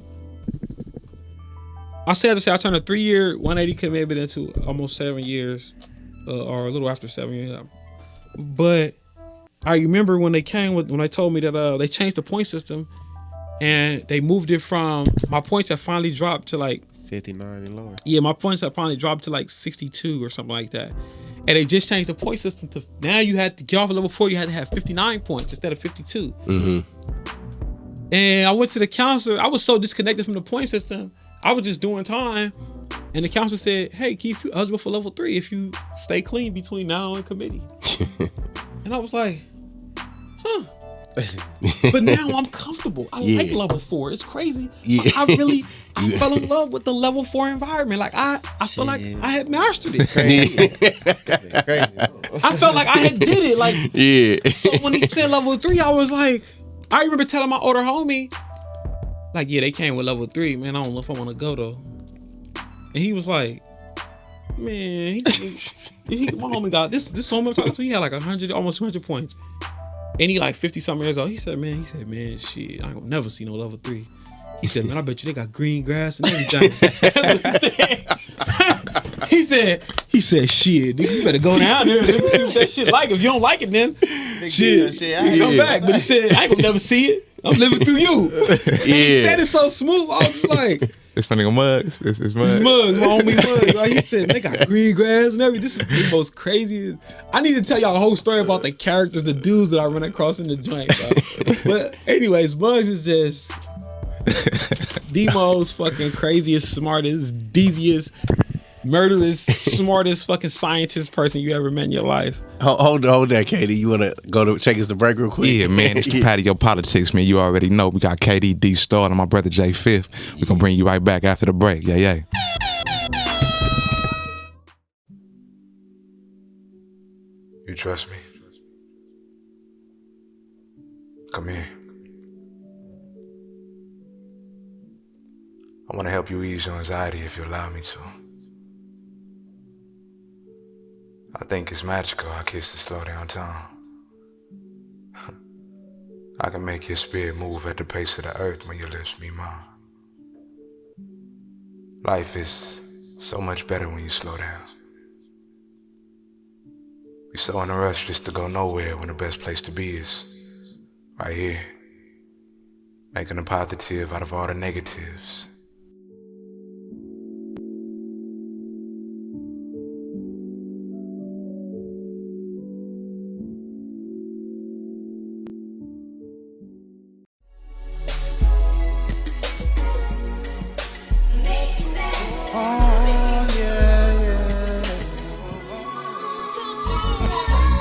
I turned a 3-year 180 commitment into almost 7 years, or a little after 7 years. But I remember when they told me that they changed the point system and they moved it from, my points had finally dropped to like
59 and lower.
Yeah, my points had finally dropped to like 62 or something like that. And they just changed the point system to, now you had to get off of level 4, you had to have 59 points instead of 52.
Mm-hmm.
And I went to the counselor. I was so disconnected from the point system. I was just doing time. And the counselor said, hey, Keith, you eligible for level 3 if you stay clean between now and committee. And I was like, huh. But now I'm comfortable. I like level 4. It's crazy.
Yeah.
I fell in love with the level 4 environment. Like I feel like I had mastered it.
Crazy.
I felt like I had did it. Like,
yeah.
So when he said level 3, I was like, I remember telling my older homie, like, yeah, they came with level 3, man. I don't know if I want to go though. And he was like, man, my homie got this homie I'm talking to, he had like 100, almost 200 points. And he like 50 something years old. He said, man, shit, I ain't gonna never see no level 3. He said, man, I bet you they got green grass and everything. He said, shit, nigga, you better go down there and see what that shit like. If you don't like it, then shit, come back. But he said, I ain't gonna never see it. I'm living through you. He said it so smooth. I was like,
it's funny on Mugs. It's Mugs.
It's Mugs, my homie Mugs. Right? He said, they got green grass and everything. This is the most crazy. I need to tell y'all a whole story about the characters, the dudes that I run across in the joint, bro. But anyways, Mugs is just the most fucking craziest, smartest, devious, murderous, smartest fucking scientist person you ever met in your life.
Hold that, Katie. You want to go to take us to break real quick?
Yeah, man. It's the Patio PolitiCz, man. You already know. We got KD, Dee Stall, and my brother J Fifth. We're going to bring you right back after the break. Yeah.
You trust me? Come here. I want to help you ease your anxiety if you allow me to. I think it's magical how kisses slow down time. I can make your spirit move at the pace of the earth when your lips meet mine. Life is so much better when you slow down. We so in a rush just to go nowhere when the best place to be is right here. Making a positive out of all the negatives.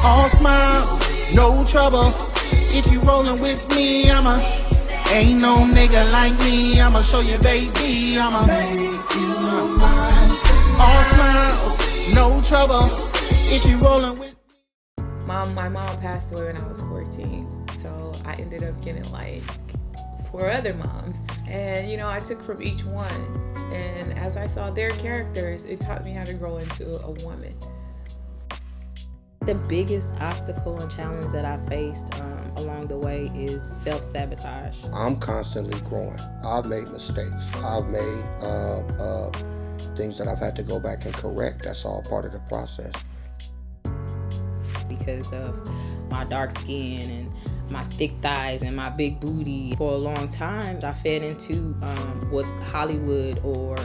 All smiles, no trouble. If you rollin' with me, ain't no nigga like me. I'ma show you, baby. I'ma make you mine. All smiles, no trouble. If you rollin' with
My mom passed away when I was 14, so I ended up getting like 4 other moms, and you know, I took from each one, and as I saw their characters, it taught me how to grow into a woman.
The biggest obstacle and challenge that I faced along the way is self-sabotage.
I'm constantly growing. I've made mistakes. I've made things that I've had to go back and correct. That's all part of the process.
Because of my dark skin and my thick thighs and my big booty, for a long time I fed into what Hollywood or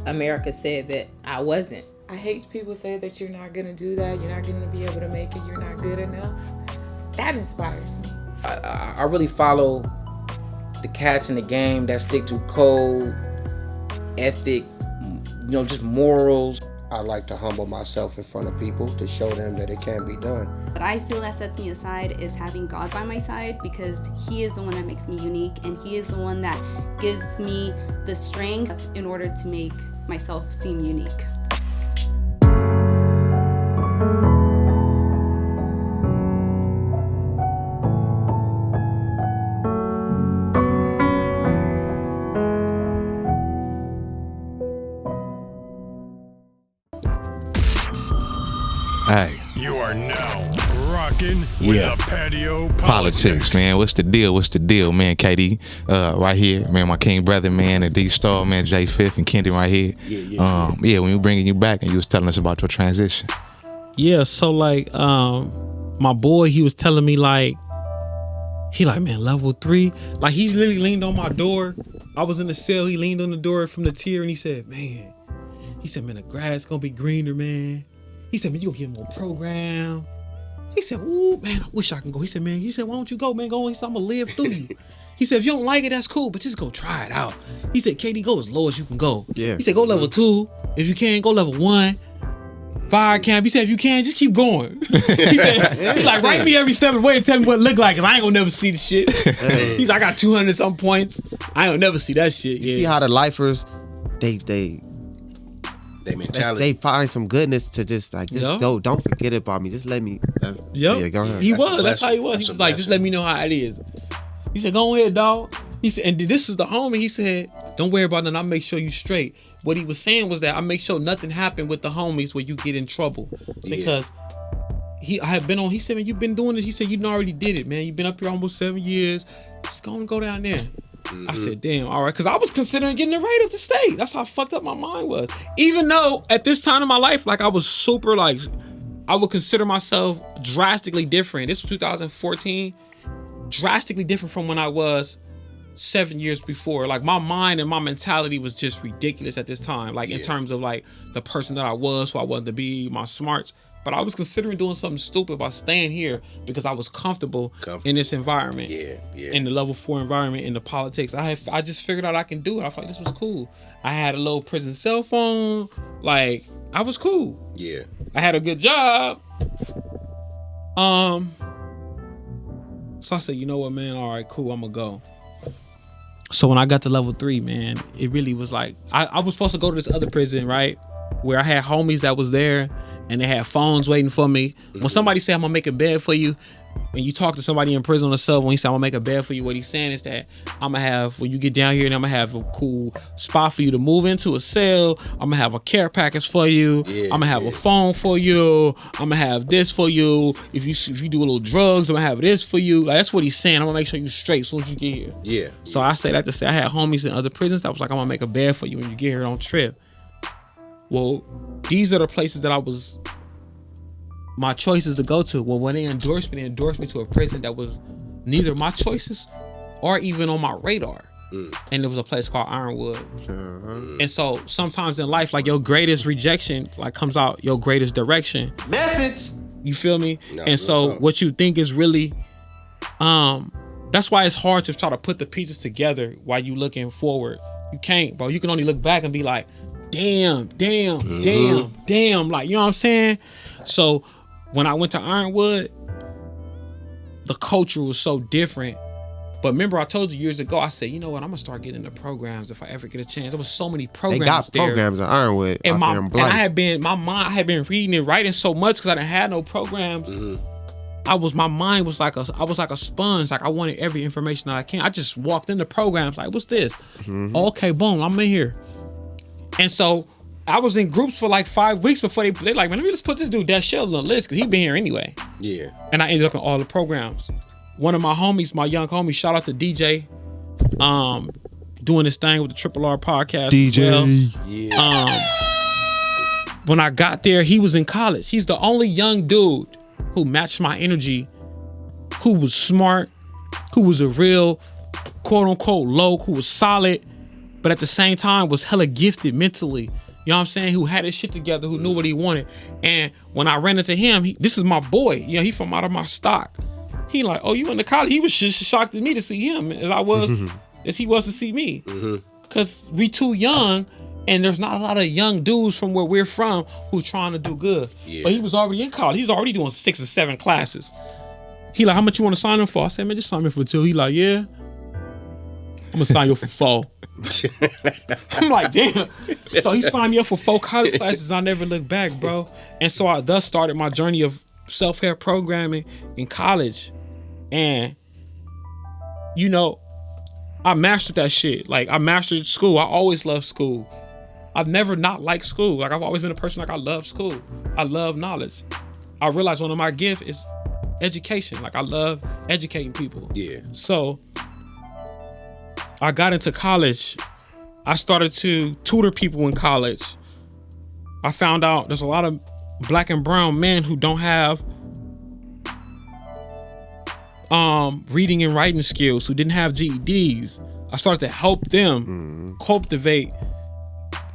America said that I wasn't.
I hate people say that you're not gonna do that, you're not gonna be able to make it, you're not good enough. That inspires me.
I really follow the cats in the game that stick to code, ethic, just morals.
I like to humble myself in front of people to show them that it can be done.
What I feel that sets me aside is having God by my side, because He is the one that makes me unique, and He is the one that gives me the strength in order to make myself seem unique.
Hey.
You are now rocking with the Patio
PolitiCz, man. What's the deal, man? KD, right here, man. My king brother, man, and Dee Stall, man. J Fifth and Kendi right here. Yeah. When we bringing you back, and you was telling us about your transition.
Yeah. So like, my boy, he was telling me like, man, level 3. Like he's literally leaned on my door. I was in the cell. He leaned on the door from the tier, and he said, man, the grass gonna be greener, man. He said, man, you gonna get more program. He said, ooh, man, I wish I can go. He said, why don't you go, man? Go. He said, I'm gonna live through you. He said, if you don't like it, that's cool, but just go try it out. He said, KD, go as low as you can go.
Yeah.
He said, go level 2. If you can, go level 1. Fire camp. He said, if you can, just keep going. He said, he like, write me every step of the way and tell me what it look like, because I ain't gonna never see the shit. He's like, I got 200 some points. I ain't gonna never see that shit.
You see how the lifers, they
mentality.
They find some goodness to just like, don't forget about me. Just let me.
Yeah,
go ahead.
That's how he was. He was like, just let me know how it is. He said, go ahead, dog. He said, and this is the homie. He said, don't worry about nothing. I'll make sure you straight. What he was saying was that I make sure nothing happened with the homies where you get in trouble. Because I had been on, he said, man, you've been doing this. He said, you already did it, man. You've been up here almost 7 years. Just go down there. Mm-hmm. I said, damn, all right. Because I was considering getting it right up the state. That's how fucked up my mind was. Even though at this time in my life, like I was super like, I would consider myself drastically different. This was 2014. Drastically different from when I was 7 years before. Like my mind and my mentality was just ridiculous at this time. Like in terms of like the person that I was, who I wanted to be, my smarts. But I was considering doing something stupid by staying here because I was comfortable in this environment. In the level 4 environment, in the politics. I just figured out I can do it. I thought this was cool. I had a little prison cell phone. Like, I was cool.
Yeah.
I had a good job. So I said, you know what, man? All right, cool. I'm gonna go. So when I got to level 3, man, it really was like, I was supposed to go to this other prison, right? Where I had homies that was there and they had phones waiting for me. When somebody said, I'm gonna make a bed for you, when you talk to somebody in prison or so, when he said, I'm gonna make a bed for you, what he's saying is that I'm gonna have, when you get down here, and I'm gonna have a cool spot for you to move into, a cell. I'm gonna have a care package for you. I'm gonna have a phone for you. I'm gonna have this for you. If you do a little drugs, I'm gonna have this for you. Like, that's what he's saying. I'm gonna make sure you straight as soon as you get here.
Yeah.
So I say that to say I had homies in other prisons that was like, I'm gonna make a bed for you when you get here, don't trip. Well, these are the places that my choices to go to. Well, when they endorsed me to a prison that was neither my choices or even on my radar. And there was a place called Ironwood. And so sometimes in life, like, your greatest rejection like comes out your greatest direction. Message. You feel me? No, and so what you think is really that's why it's hard to try to put the pieces together while you looking forward. You can't, bro. You can only look back and be like, damn, like, you know what I'm saying? So when I went to Ironwood, the culture was so different. But remember, I told you years ago, I said, you know what, I'm gonna start getting into programs if I ever get a chance. There was so many programs.
They got
there.
programs at Ironwood.
And
I
had been reading and writing so much because I didn't have no programs. My mind was like I was like a sponge. Like, I wanted every information that I can. I just walked into programs like, what's this? Okay, boom, I'm in here. And so I was in groups for like 5 weeks before they like, man, let me just put this dude Dash Shell on the list because he been here anyway.
Yeah. And
I ended up in all the programs. One of my homies, my young homies, shout out to DJ, doing this thing with the Triple R podcast.
DJ.
When I got there, he was in college. He's the only young dude who matched my energy, who was smart, who was a real quote unquote low, who was solid, but at the same time was hella gifted mentally. You know what I'm saying? Who had his shit together, who knew what he wanted. And when I ran into him, this is my boy. You know, he from out of my stock. He like, oh, you in the college? He was just shocked at me to see him as he was to see me. Because we too young, and there's not a lot of young dudes from where we're from who trying to do good. But he was already in college. He was already doing 6 or 7 classes. He like, how much you want to sign him for? I said, man, just sign me for 2. He like, yeah. I'm gonna sign you up for 4. I'm like, damn. So he signed me up for 4 college classes. I never looked back, bro. And so I thus started my journey of self-help programming in college. And, you know, I mastered that shit. Like, I mastered school. I always loved school. I've never not liked school. Like, I've always been a person like, I love school. I love knowledge. I realized one of my gifts is education. Like, I love educating people.
Yeah.
So I got into college. I started to tutor people in college. I found out there's a lot of black and brown men who don't have reading and writing skills, who didn't have GEDs. I started to help them cultivate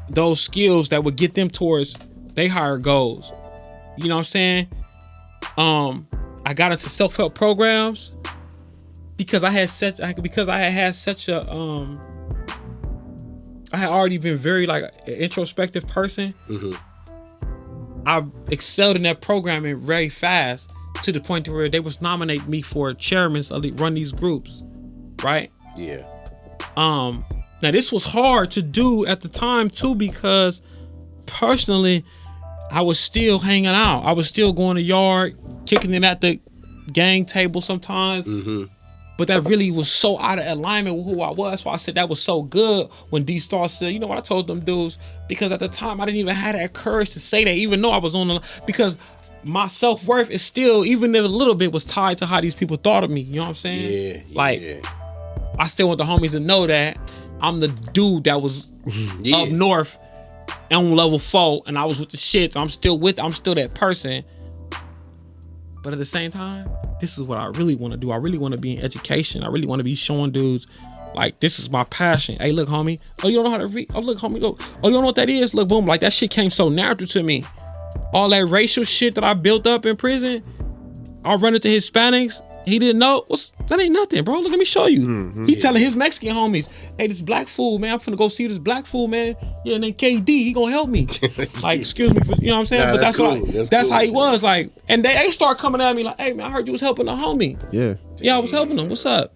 those skills that would get them towards their higher goals. You know what I'm saying? I got into self-help programs because I had already been very like an introspective person. I excelled in that programming very fast to the point to where they was nominate me for chairmen to run these groups, right?
Yeah.
Now this was hard to do at the time too, because personally, I was still hanging out. I was still going to yard, kicking it at the gang table sometimes. But that really was so out of alignment with who I was. So I said that was so good when Dee Stall said, you know what, I told them dudes, because at the time I didn't even have that courage to say that, even though I was on the, because my self-worth is still, even if a little bit, was tied to how these people thought of me. You know what I'm saying? Like, I still want the homies to know that I'm the dude that was up north on level 4, and I was with the shits. I'm still that person. But at the same time, this is what I really want to do. I really want to be in education. I really want to be showing dudes, like, this is my passion. Hey, look, homie. Oh, you don't know how to read? Oh, look, homie. Look. Oh, you don't know what that is? Look, boom. Like, that shit came so natural to me. All that racial shit that I built up in prison, I run into Hispanics. He didn't know. That ain't nothing, bro. Look, let me show you. He telling his Mexican homies, hey, this black fool, man, I'm finna go see this black fool, man. Yeah, and then KD, he gonna help me. Like, excuse me, you know what I'm saying?
Nah,
but that's
cool.
That's how he was. Like, and they start coming at me like, hey, man, I heard you was helping the homie. Yeah, I was helping him. What's up?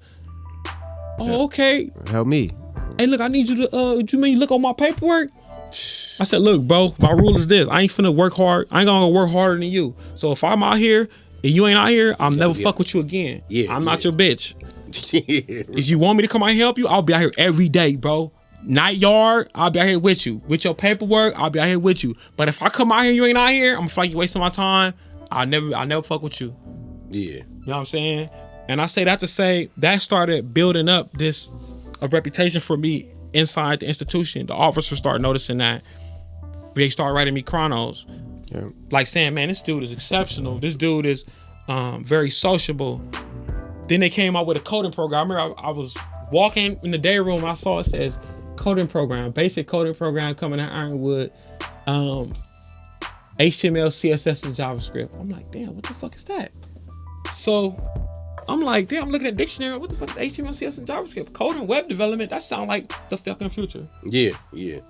Oh, okay.
Help me.
Hey, look, I need you to, you mean look on my paperwork? I said, look, bro, my rule is this. I ain't finna work hard. I ain't gonna work harder than you. So if I'm out here If you ain't out here, I'll never fuck with you again. I'm not your bitch. If you want me to come out and help you, I'll be out here every day, bro. Night yard, I'll be out here with you. With your paperwork, I'll be out here with you. But if I come out here and you ain't out here, I'm gonna feel like you wasting my time. I'll never fuck with you.
Yeah.
You know what I'm saying? And I say that to say that started building up a reputation for me inside the institution. The officers start noticing that. They start writing me chronos. Yeah. Like saying, man, this dude is exceptional. This dude is very sociable. Then they came out with a coding program. I remember I was walking in the day room and I saw it says coding program, basic coding program coming to Ironwood, HTML, CSS, and JavaScript. I'm like, damn, what the fuck is that? So I'm like, damn, I'm looking at dictionary. What the fuck is HTML, CSS, and JavaScript? Coding, web development, that sound like the fucking future.
Yeah.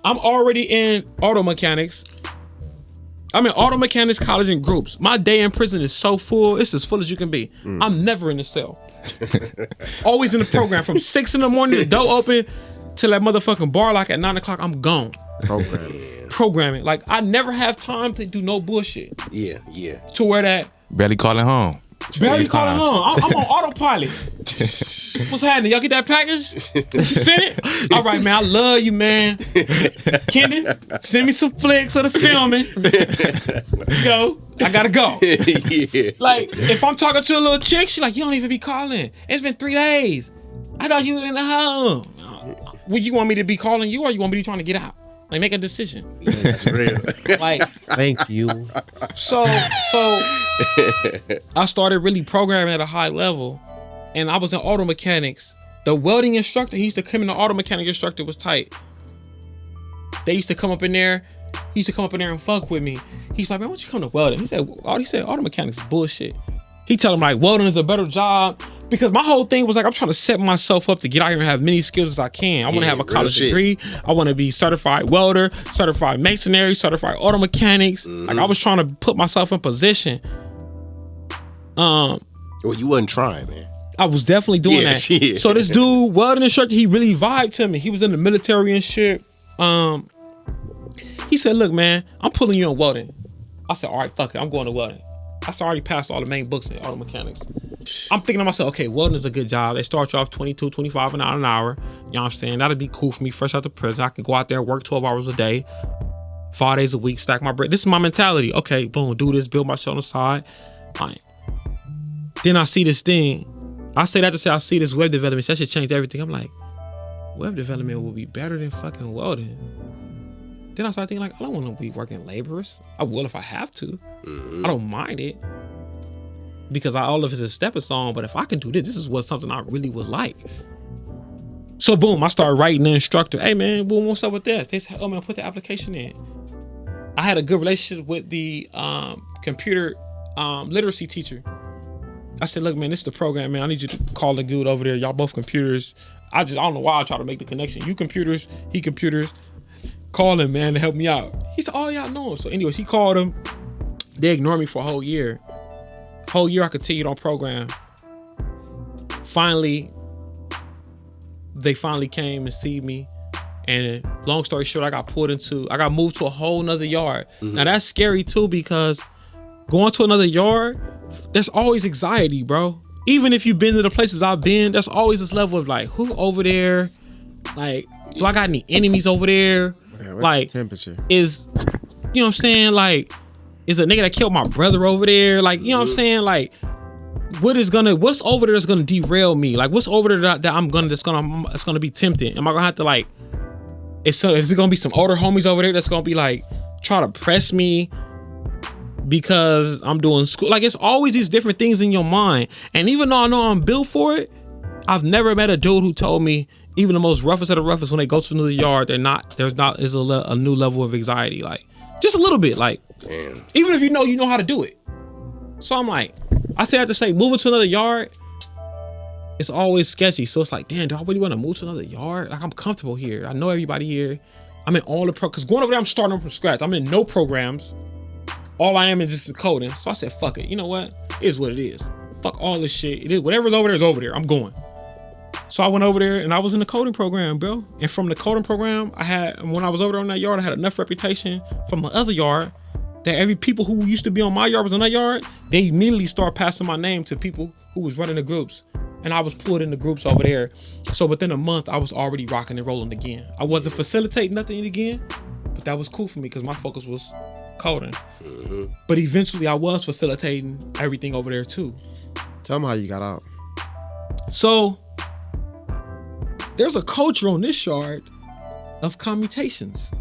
I'm already in auto mechanics. I'm in auto mechanics college in groups. My day in prison is so full. It's as full as you can be. I'm never in the cell. Always in the program from 6 a.m, the door open till that motherfucking bar lock at 9 o'clock. I'm gone. Programming. Like I never have time to do no bullshit.
Yeah.
To where that barely calling home.
I'm on autopilot. What's happening? Y'all get that package? You sent it? All right, man. I love you, man. Kendi, send me some flicks of the filming. Yo, I gotta go.
Yeah.
Like, if I'm talking to a little chick, she like, you don't even be calling. It's been 3 days. I thought you were in the home. Well, you want me to be calling you or you want me to be trying to get out? Like, make a decision.
Yeah, that's real.
Like,
thank you.
So I started really programming at a high level, and I was in auto mechanics. The welding instructor, he used to come in. The auto mechanic instructor was tight. They used to come up in there. He used to come up in there and fuck with me. He's like, man, why don't you come to welding? He said auto mechanics is bullshit. He tell him like welding is a better job. Because my whole thing was like, I'm trying to set myself up to get out here and have many skills as I can. I want to have a college degree. I want to be certified welder, certified masonry, certified auto mechanics. Like I was trying to put myself in position.
Well, you wasn't trying, man.
I was definitely doing that.
Yeah.
So this dude, welding instructor, he really vibed to me. He was in the military and shit. He said, look, man, I'm pulling you on welding. I said, all right, fuck it. I'm going to welding. I already passed all the main books in auto mechanics. I'm thinking to myself, okay, welding is a good job. They start you off 22, 25 an hour. You know what I'm saying? That'd be cool for me fresh out of prison. I can go out there, work 12 hours a day, 5 days a week, stack my bread. This is my mentality. Okay, boom, do this, build my shit on the side. Fine. Then I see this thing. I say that to say I see this web development. That should change everything. I'm like, web development will be better than fucking welding. Then I started thinking like, I don't want to be working laborers. I will if I have to. I don't mind it. Because all of it's a stepping stone, but if I can do this is what something I really would like. So boom, I started writing the instructor. Hey man, boom, what's up with this? They said, oh man, put the application in. I had a good relationship with the computer literacy teacher. I said, look man, this is the program, man. I need you to call the dude over there. Y'all both computers. I don't know why I try to make the connection. You computers, he computers. Call him, man, to help me out. He said, oh, y'all know him. So anyways, he called him. They ignored me for a whole year. Whole year I continued on program. Finally, they finally came and see me. And long story short, I got moved to a whole nother yard. Now that's scary too, because going to another yard, there's always anxiety, bro. Even if you've been to the places I've been, there's always this level of like, who over there? Like, do I got any enemies over there? Like,
temperature
is, you know what I'm saying? Like, is a nigga that killed my brother over there? Like, you know what I'm saying? Like, what's over there that's gonna derail me? Like, what's over there that's gonna be tempting? Am I gonna have to like, is there gonna be some older homies over there that's gonna be like, try to press me because I'm doing school? Like, it's always these different things in your mind. And even though I know I'm built for it, I've never met a dude who told me, even the most roughest of the roughest, when they go to another yard, there's a new level of anxiety, like just a little bit, like damn. Even if you know how to do it. So I'm like, I say that to say, moving to another yard, it's always sketchy. So it's like, damn, do I really want to move to another yard? Like I'm comfortable here. I know everybody here. I'm in all the because going over there, I'm starting from scratch. I'm in no programs. All I am is just the coding. So I said, fuck it. You know what? It is what it is. Fuck all this shit. It is whatever's over there is over there. I'm going. So I went over there and I was in the coding program, bro. And from the coding program, when I was over there on that yard, I had enough reputation from the other yard that every people who used to be on my yard was on that yard, they immediately start passing my name to people who was running the groups. And I was pulled in the groups over there. So within a month, I was already rocking and rolling again. I wasn't facilitating nothing again, but that was cool for me because my focus was coding. But eventually I was facilitating everything over there too.
Tell them how you got out.
So there's a culture on this yard of commutations.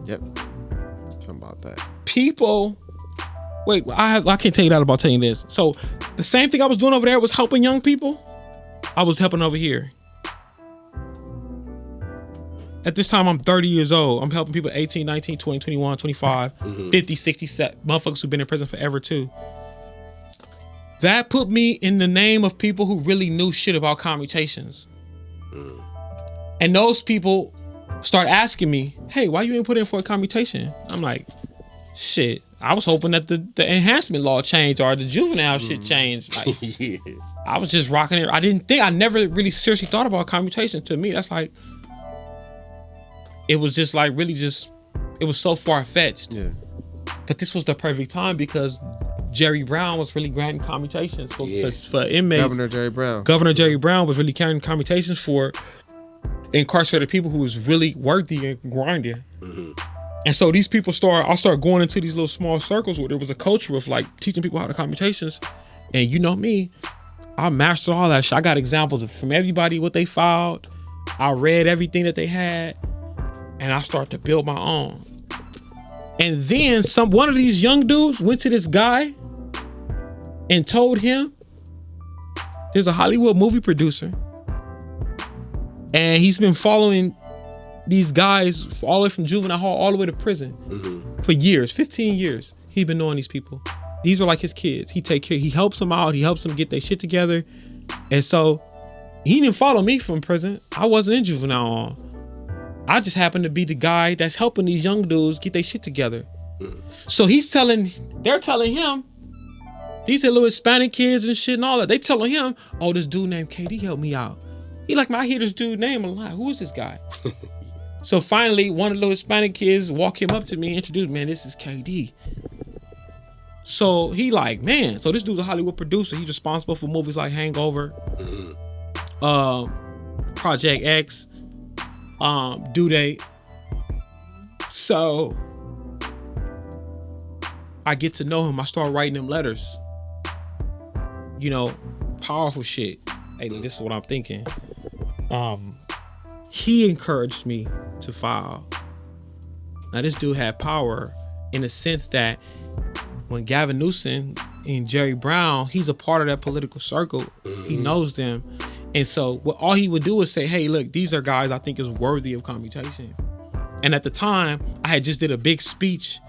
Yep. Tell them about that.
People, wait, I can't tell you that about telling you this. So the same thing I was doing over there was helping young people. I was helping over here. At this time, I'm 30 years old. I'm helping people 18, 19, 20, 21, 25, 50, 60, motherfuckers who've been in prison forever too. That put me in the name of people who really knew shit about commutations. And those people start asking me, hey, why you ain't put in for a commutation? I'm like, shit, I was hoping that the enhancement law changed or the juvenile shit changed. Like, I was just rocking it. I never really seriously thought about commutation. To me, that's like, it was just like really just, it was so far-fetched. Yeah. But this was the perfect time because Jerry Brown was really granting commutations for inmates. Governor Jerry Brown was really granting commutations for incarcerated people who was really worthy and grinding. And so these people I started going into these little small circles where there was a culture of like teaching people how to commutations. And you know me, I mastered all that shit. I got examples from everybody, what they filed. I read everything that they had. And I started to build my own. And then one of these young dudes went to this guy and told him, there's a Hollywood movie producer and he's been following these guys all the way from juvenile hall all the way to prison for years, 15 years. He's been knowing these people. These are like his kids. He helps them out. He helps them get their shit together. And so he didn't follow me from prison. I wasn't in juvenile hall. I just happened to be the guy that's helping these young dudes get their shit together. So they're telling him, these are little Hispanic kids and shit and all that. They telling him, oh, this dude named KD helped me out. He like, I hear this dude name a lot. Who is this guy? So finally, one of the little Hispanic kids walked him up to me and introduced, man, this is KD. So he like, man, so this dude's a Hollywood producer. He's responsible for movies like Hangover, Project X, Due Date. So I get to know him. I start writing him letters. You know, powerful shit. Hey, this is what I'm thinking. He encouraged me to file. Now this dude had power in the sense that when Gavin Newsom and Jerry Brown, he's a part of that political circle. He knows them. And so all he would do is say, hey, look, these are guys I think is worthy of commutation. And at the time, I had just did a big speech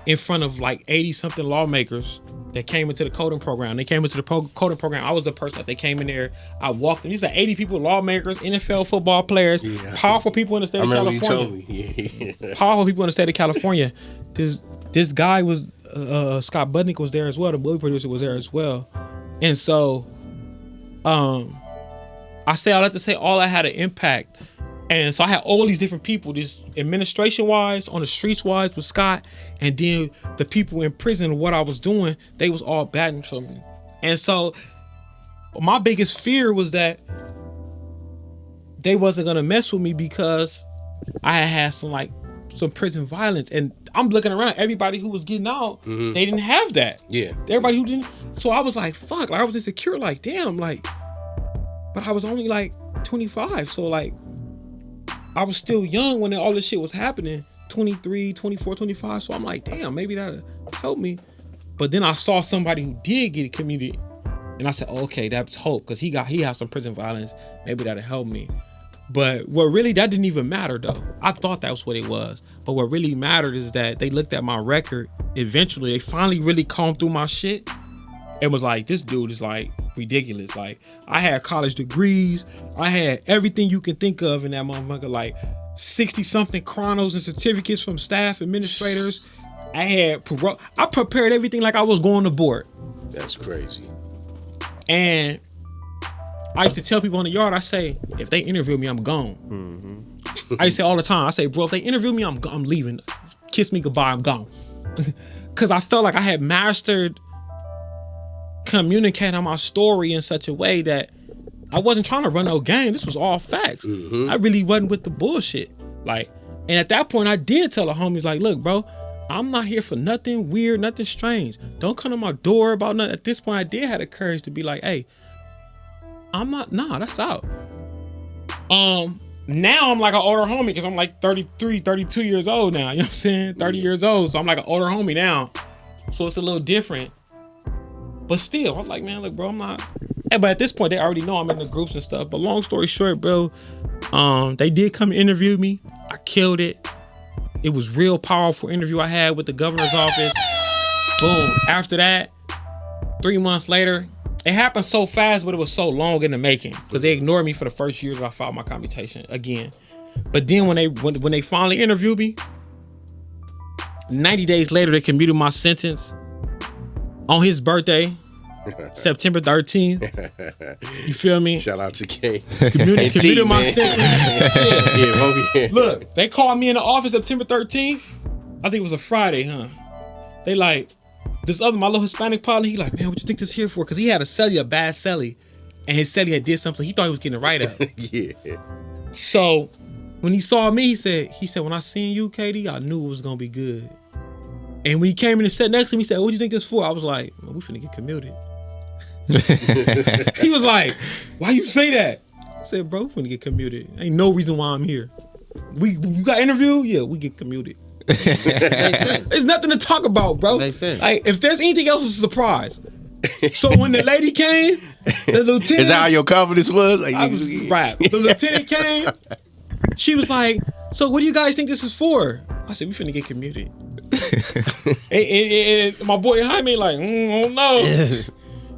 in front of like 80 something lawmakers that came into the coding program. They came into the coding program. I was the person that they came in there. I walked them. These are 80 people, lawmakers, NFL football players, powerful people in the state of California. I remember you told me. Powerful people in the state of California. This guy was, Scott Budnick was there as well. The movie producer was there as well. And so, I say all that to say all that had an impact. And so I had all these different people, this administration-wise, on the streets-wise with Scott, and then the people in prison, what I was doing, they was all batting for me. And so my biggest fear was that they wasn't going to mess with me because I had some prison violence. And I'm looking around, everybody who was getting out, they didn't have that. Yeah. Everybody who didn't. So I was like, fuck, like I was insecure, like, damn, like, but I was only like 25. So like, I was still young when all this shit was happening, 23, 24, 25. So I'm like, damn, maybe that'll help me. But then I saw somebody who did get commuted. And I said, oh, okay, that's hope. Because he has some prison violence. Maybe that'll help me. But what really, that didn't even matter though. I thought that was what it was. But what really mattered is that they looked at my record. Eventually, they finally really combed through my shit. And was like, this dude is like ridiculous. Like, I had college degrees. I had everything you can think of in that motherfucker. Like 60 something chronos and certificates from staff administrators. I prepared everything like I was going to board.
That's crazy.
And I used to tell people on the yard, I say, if they interview me, I'm gone. I used to say all the time, I say, bro, if they interview me, I'm leaving. kiss me goodbye, I'm gone. Because I felt like I had mastered communicating my story in such a way that I wasn't trying to run no game. This was all facts. I really wasn't with the bullshit. Like, and at that point, I did tell the homies, like, look, bro, I'm not here for nothing weird, nothing strange. Don't come to my door about nothing. At this point, I did have the courage to be like, hey, that's out. Now I'm like an older homie because I'm like 33, 32 years old now. You know what I'm saying? 30 years old. So I'm like an older homie now. So it's a little different. But still, I'm like, man, look, bro, I'm not. But at this point, they already know I'm in the groups and stuff. But long story short, bro, they did come interview me. I killed it. It was real powerful interview I had with the governor's office. Boom. After that, 3 months later, it happened so fast, but it was so long in the making because they ignored me for the first year that I filed my commutation again. But then when they finally interviewed me, 90 days later, they commuted my sentence on his birthday, September 13th. You feel me?
Shout out to K.
Commuted my sentence.
Yeah.
Look, they called me in the office September 13th. I think it was a Friday, huh? They like, my little Hispanic partner, he like, man, what you think this here for? Because he had a bad celly, and his celly had did something. He thought he was getting a write-up.
Yeah.
So when he saw me, he said, when I seen you, KD, I knew it was gonna be good. And when he came in and sat next to me, he said, what do you think this for? I was like, well, we finna get commuted. He was like, why you say that? I said, bro, we finna get commuted. Ain't no reason why I'm here. You got interviewed? Yeah, we get commuted.
Makes sense.
There's nothing to talk about, bro.
Makes sense.
Like, if there's anything else, it's a surprise. So when the lady came, the lieutenant.
Is that how your confidence was? Like,
right. The lieutenant came. She was like, so what do you guys think this is for? I said, we finna get commuted. and my boy Jaime like, I don't know.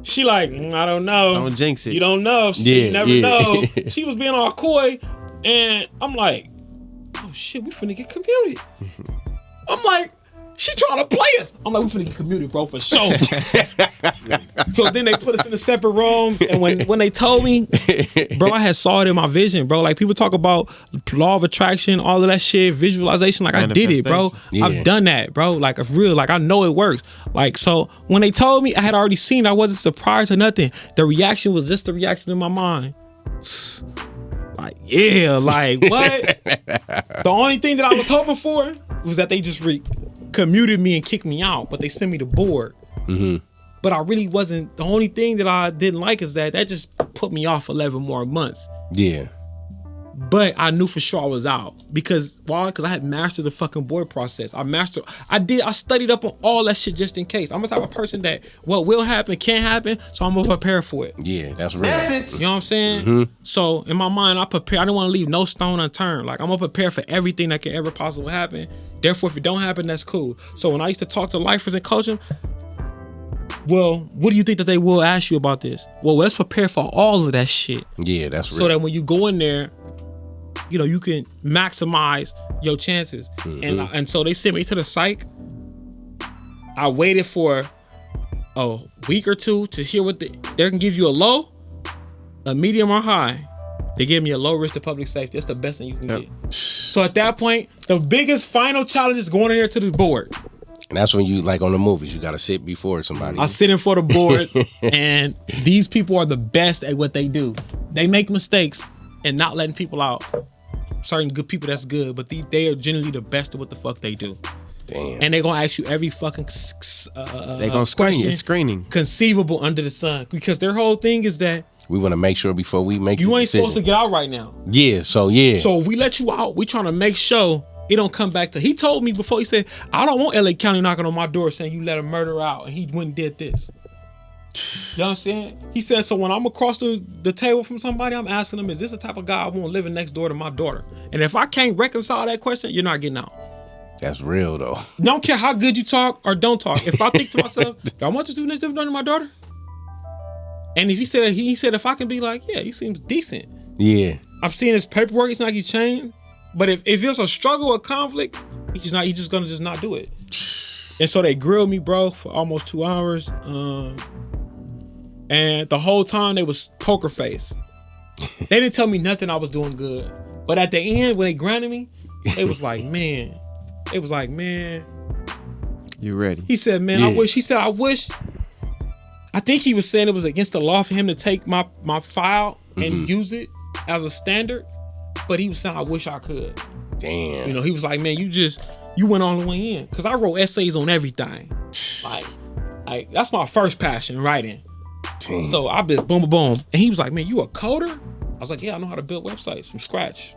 She like, I don't know.
Don't jinx it.
You don't know. You never know. She was being all coy. And I'm like, oh shit, we finna get commuted. I'm like, she trying to play us. I'm like, we finna get commuted, bro, for sure. So then they put us in the separate rooms. And when they told me, bro, I had saw it in my vision, bro. Like, people talk about law of attraction, all of that shit, visualization. Like, I did it, bro.
Yeah.
I've done that, bro. Like, it's real. Like, I know it works. Like, so when they told me, I had already seen it. I wasn't surprised or nothing. The reaction was just the reaction in my mind. Like, yeah, like, what? The only thing that I was hoping for was that they just commuted me and kicked me out, but they sent me the board.
Mm-hmm.
But I really wasn't. The only thing that I didn't like is that just put me off 11 more months.
Yeah.
But I knew for sure I was out. Because why? Because I had mastered the fucking board process. I studied up on all that shit just in case. I'm the type of person that what will happen can't happen, so I'm gonna prepare for it.
Yeah, that's real.
You know what I'm saying?
Mm-hmm.
So in my mind, I prepare. I don't want to leave no stone unturned. Like, I'm gonna prepare for everything that can ever possibly happen. Therefore, if it don't happen, that's cool. So when I used to talk to lifers and coach them, well, what do you think that they will ask you about this? Well, let's prepare for all of that shit.
Yeah, that's real.
So that when you go in there, you know, you can maximize your chances.
Mm-hmm.
And so they sent me to the psych. I waited for a week or two to hear what they can give you a low, a medium, or high. They gave me a low risk to public safety. That's the best thing you can get. So at that point, the biggest final challenge is going in there to the board.
And that's when you, like on the movies, you got to sit before somebody.
I sit in for the board, and these people are the best at what they do. They make mistakes and not letting people out. Certain good people, that's good, but they are generally the best at what the fuck they do.
Damn.
And they're gonna ask you every fucking
they gonna screen you. Screening
conceivable under the sun, because their whole thing is that
we want to make sure before we make
you
the
ain't
decision.
supposed to get out right now.
Yeah, so yeah.
So if we let you out, we trying to make sure it don't come back to. He told me before, he said, I don't want LA County knocking on my door saying you let a murderer out and he went and did this. You know what I'm saying? He said, so when I'm across the table from somebody, I'm asking them, is this the type of guy I want living next door to my daughter? And if I can't reconcile that question, you're not getting out.
That's real though.
Don't care how good you talk or don't talk. If I think to myself, do I want you to do next door to my daughter? And if he said if I can be like, yeah, he seems decent.
Yeah.
I've seen his paperwork, it's not like he's changed. But if it's a struggle or conflict, he's just gonna not do it. And so they grilled me, bro, for almost 2 hours. And the whole time they was poker face. They didn't tell me nothing I was doing good. But at the end, when they granted me, they was like, man, It was like, man,
you ready?
He said, man, I wish. I think he was saying it was against the law for him to take my file and use it as a standard. But he was saying, I wish I could.
Damn.
You know, he was like, man, you went all the way in. Because I wrote essays on everything. Like that's my first passion, writing. Damn. So I been boom, boom, boom. And he was like, man, you a coder? I was like, yeah, I know how to build websites from scratch.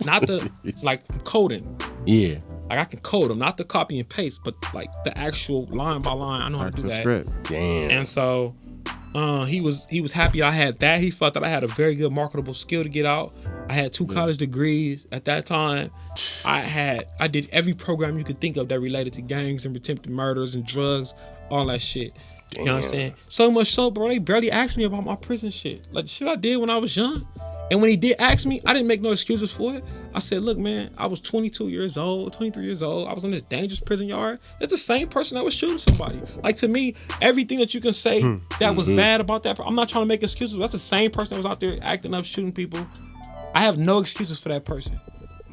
Not the, like, coding.
Yeah.
Like, I can code them, not the copy and paste, but, like, the actual line by line. I know how to do that.
Script.
Damn.
And so he was happy I had that. He felt that I had a very good marketable skill to get out. I had 2 college degrees at that time. I did every program you could think of that related to gangs and attempted murders and drugs, all that shit. Damn. You know what I'm saying? So much so, bro, they barely asked me about my prison shit. Like, the shit I did when I was young. And when he did ask me, I didn't make no excuses for it. I said, look, man, I was 22 years old, 23 years old. I was in this dangerous prison yard. It's the same person that was shooting somebody. Like, to me, everything that you can say that was bad about that, I'm not trying to make excuses. That's the same person that was out there acting up, shooting people. I have no excuses for that person.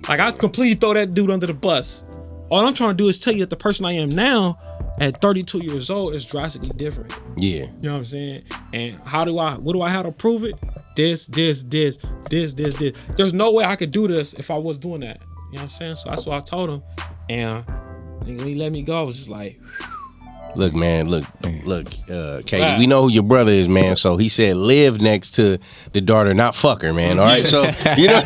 Like, I completely throw that dude under the bus. All I'm trying to do is tell you that the person I am now at 32 years old is drastically different.
Yeah.
You know what I'm saying? And what do I have to prove it? This. There's no way I could do this if I was doing that. You know what I'm saying? So that's what I told him. And when he let me go, I was just like,
look, Katie, we know who your brother is, man. So he said live next to the daughter, not fuck her, man. All right, so you know,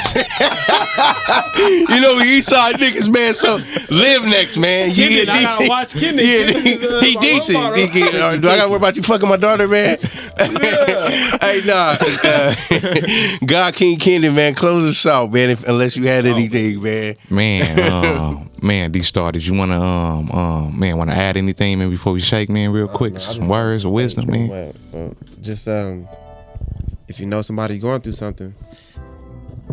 you know, we Eastside niggas, man. So live next, man. You
Kendrick, I gotta watch Kendrick.
He decent. Do I gotta worry about you fucking my daughter, man? Hey, nah. God King Kendrick, man. Close us out, man. Unless you had anything, man.
Man, Dee Stall, did you want to add anything, man, before we shake, man, real quick? Some words of wisdom, man.
Just if you know somebody going through something,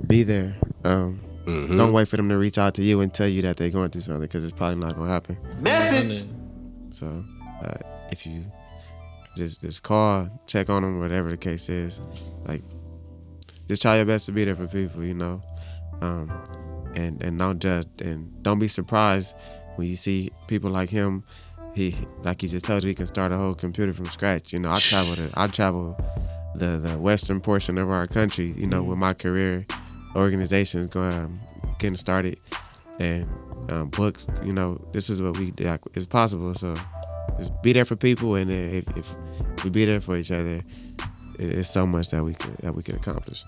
be there. Don't wait for them to reach out to you and tell you that they're going through something, because it's probably not gonna happen.
Message.
So if you just call, check on them, whatever the case is, like, just try your best to be there for people, you know. And don't judge, and don't be surprised when you see people like him. He, like he just told you, he can start a whole computer from scratch. You know, I travel the western portion of our country, you know, with my career, organizations getting started, and books. You know, this is what we do. It's possible. So just be there for people, and if we be there for each other, it's so much that we could accomplish.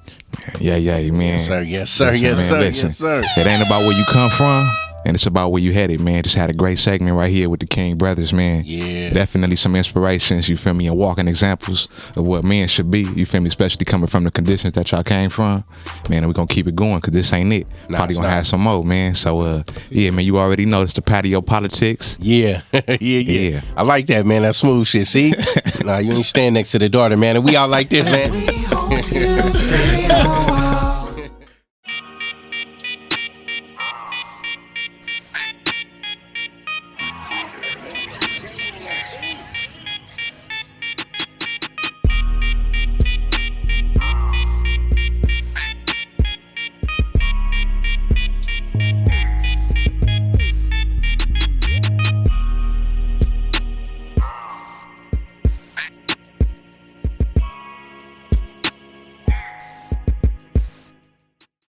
Yeah, man.
Yes, sir.
It ain't about where you come from, and it's about where you headed, man. Just had a great segment right here with the King brothers, man.
Yeah.
Definitely some inspirations, you feel me, and walking examples of what men should be, you feel me, especially coming from the conditions that y'all came from. Man, and we're going to keep it going, because this ain't it. Probably going to have some more, man. So, yeah, man, you already know it's the Patio PolitiCz.
Yeah. Yeah. I like that, man. That smooth shit, see? Nah, you ain't stand next to the daughter, man. And we all like this, man.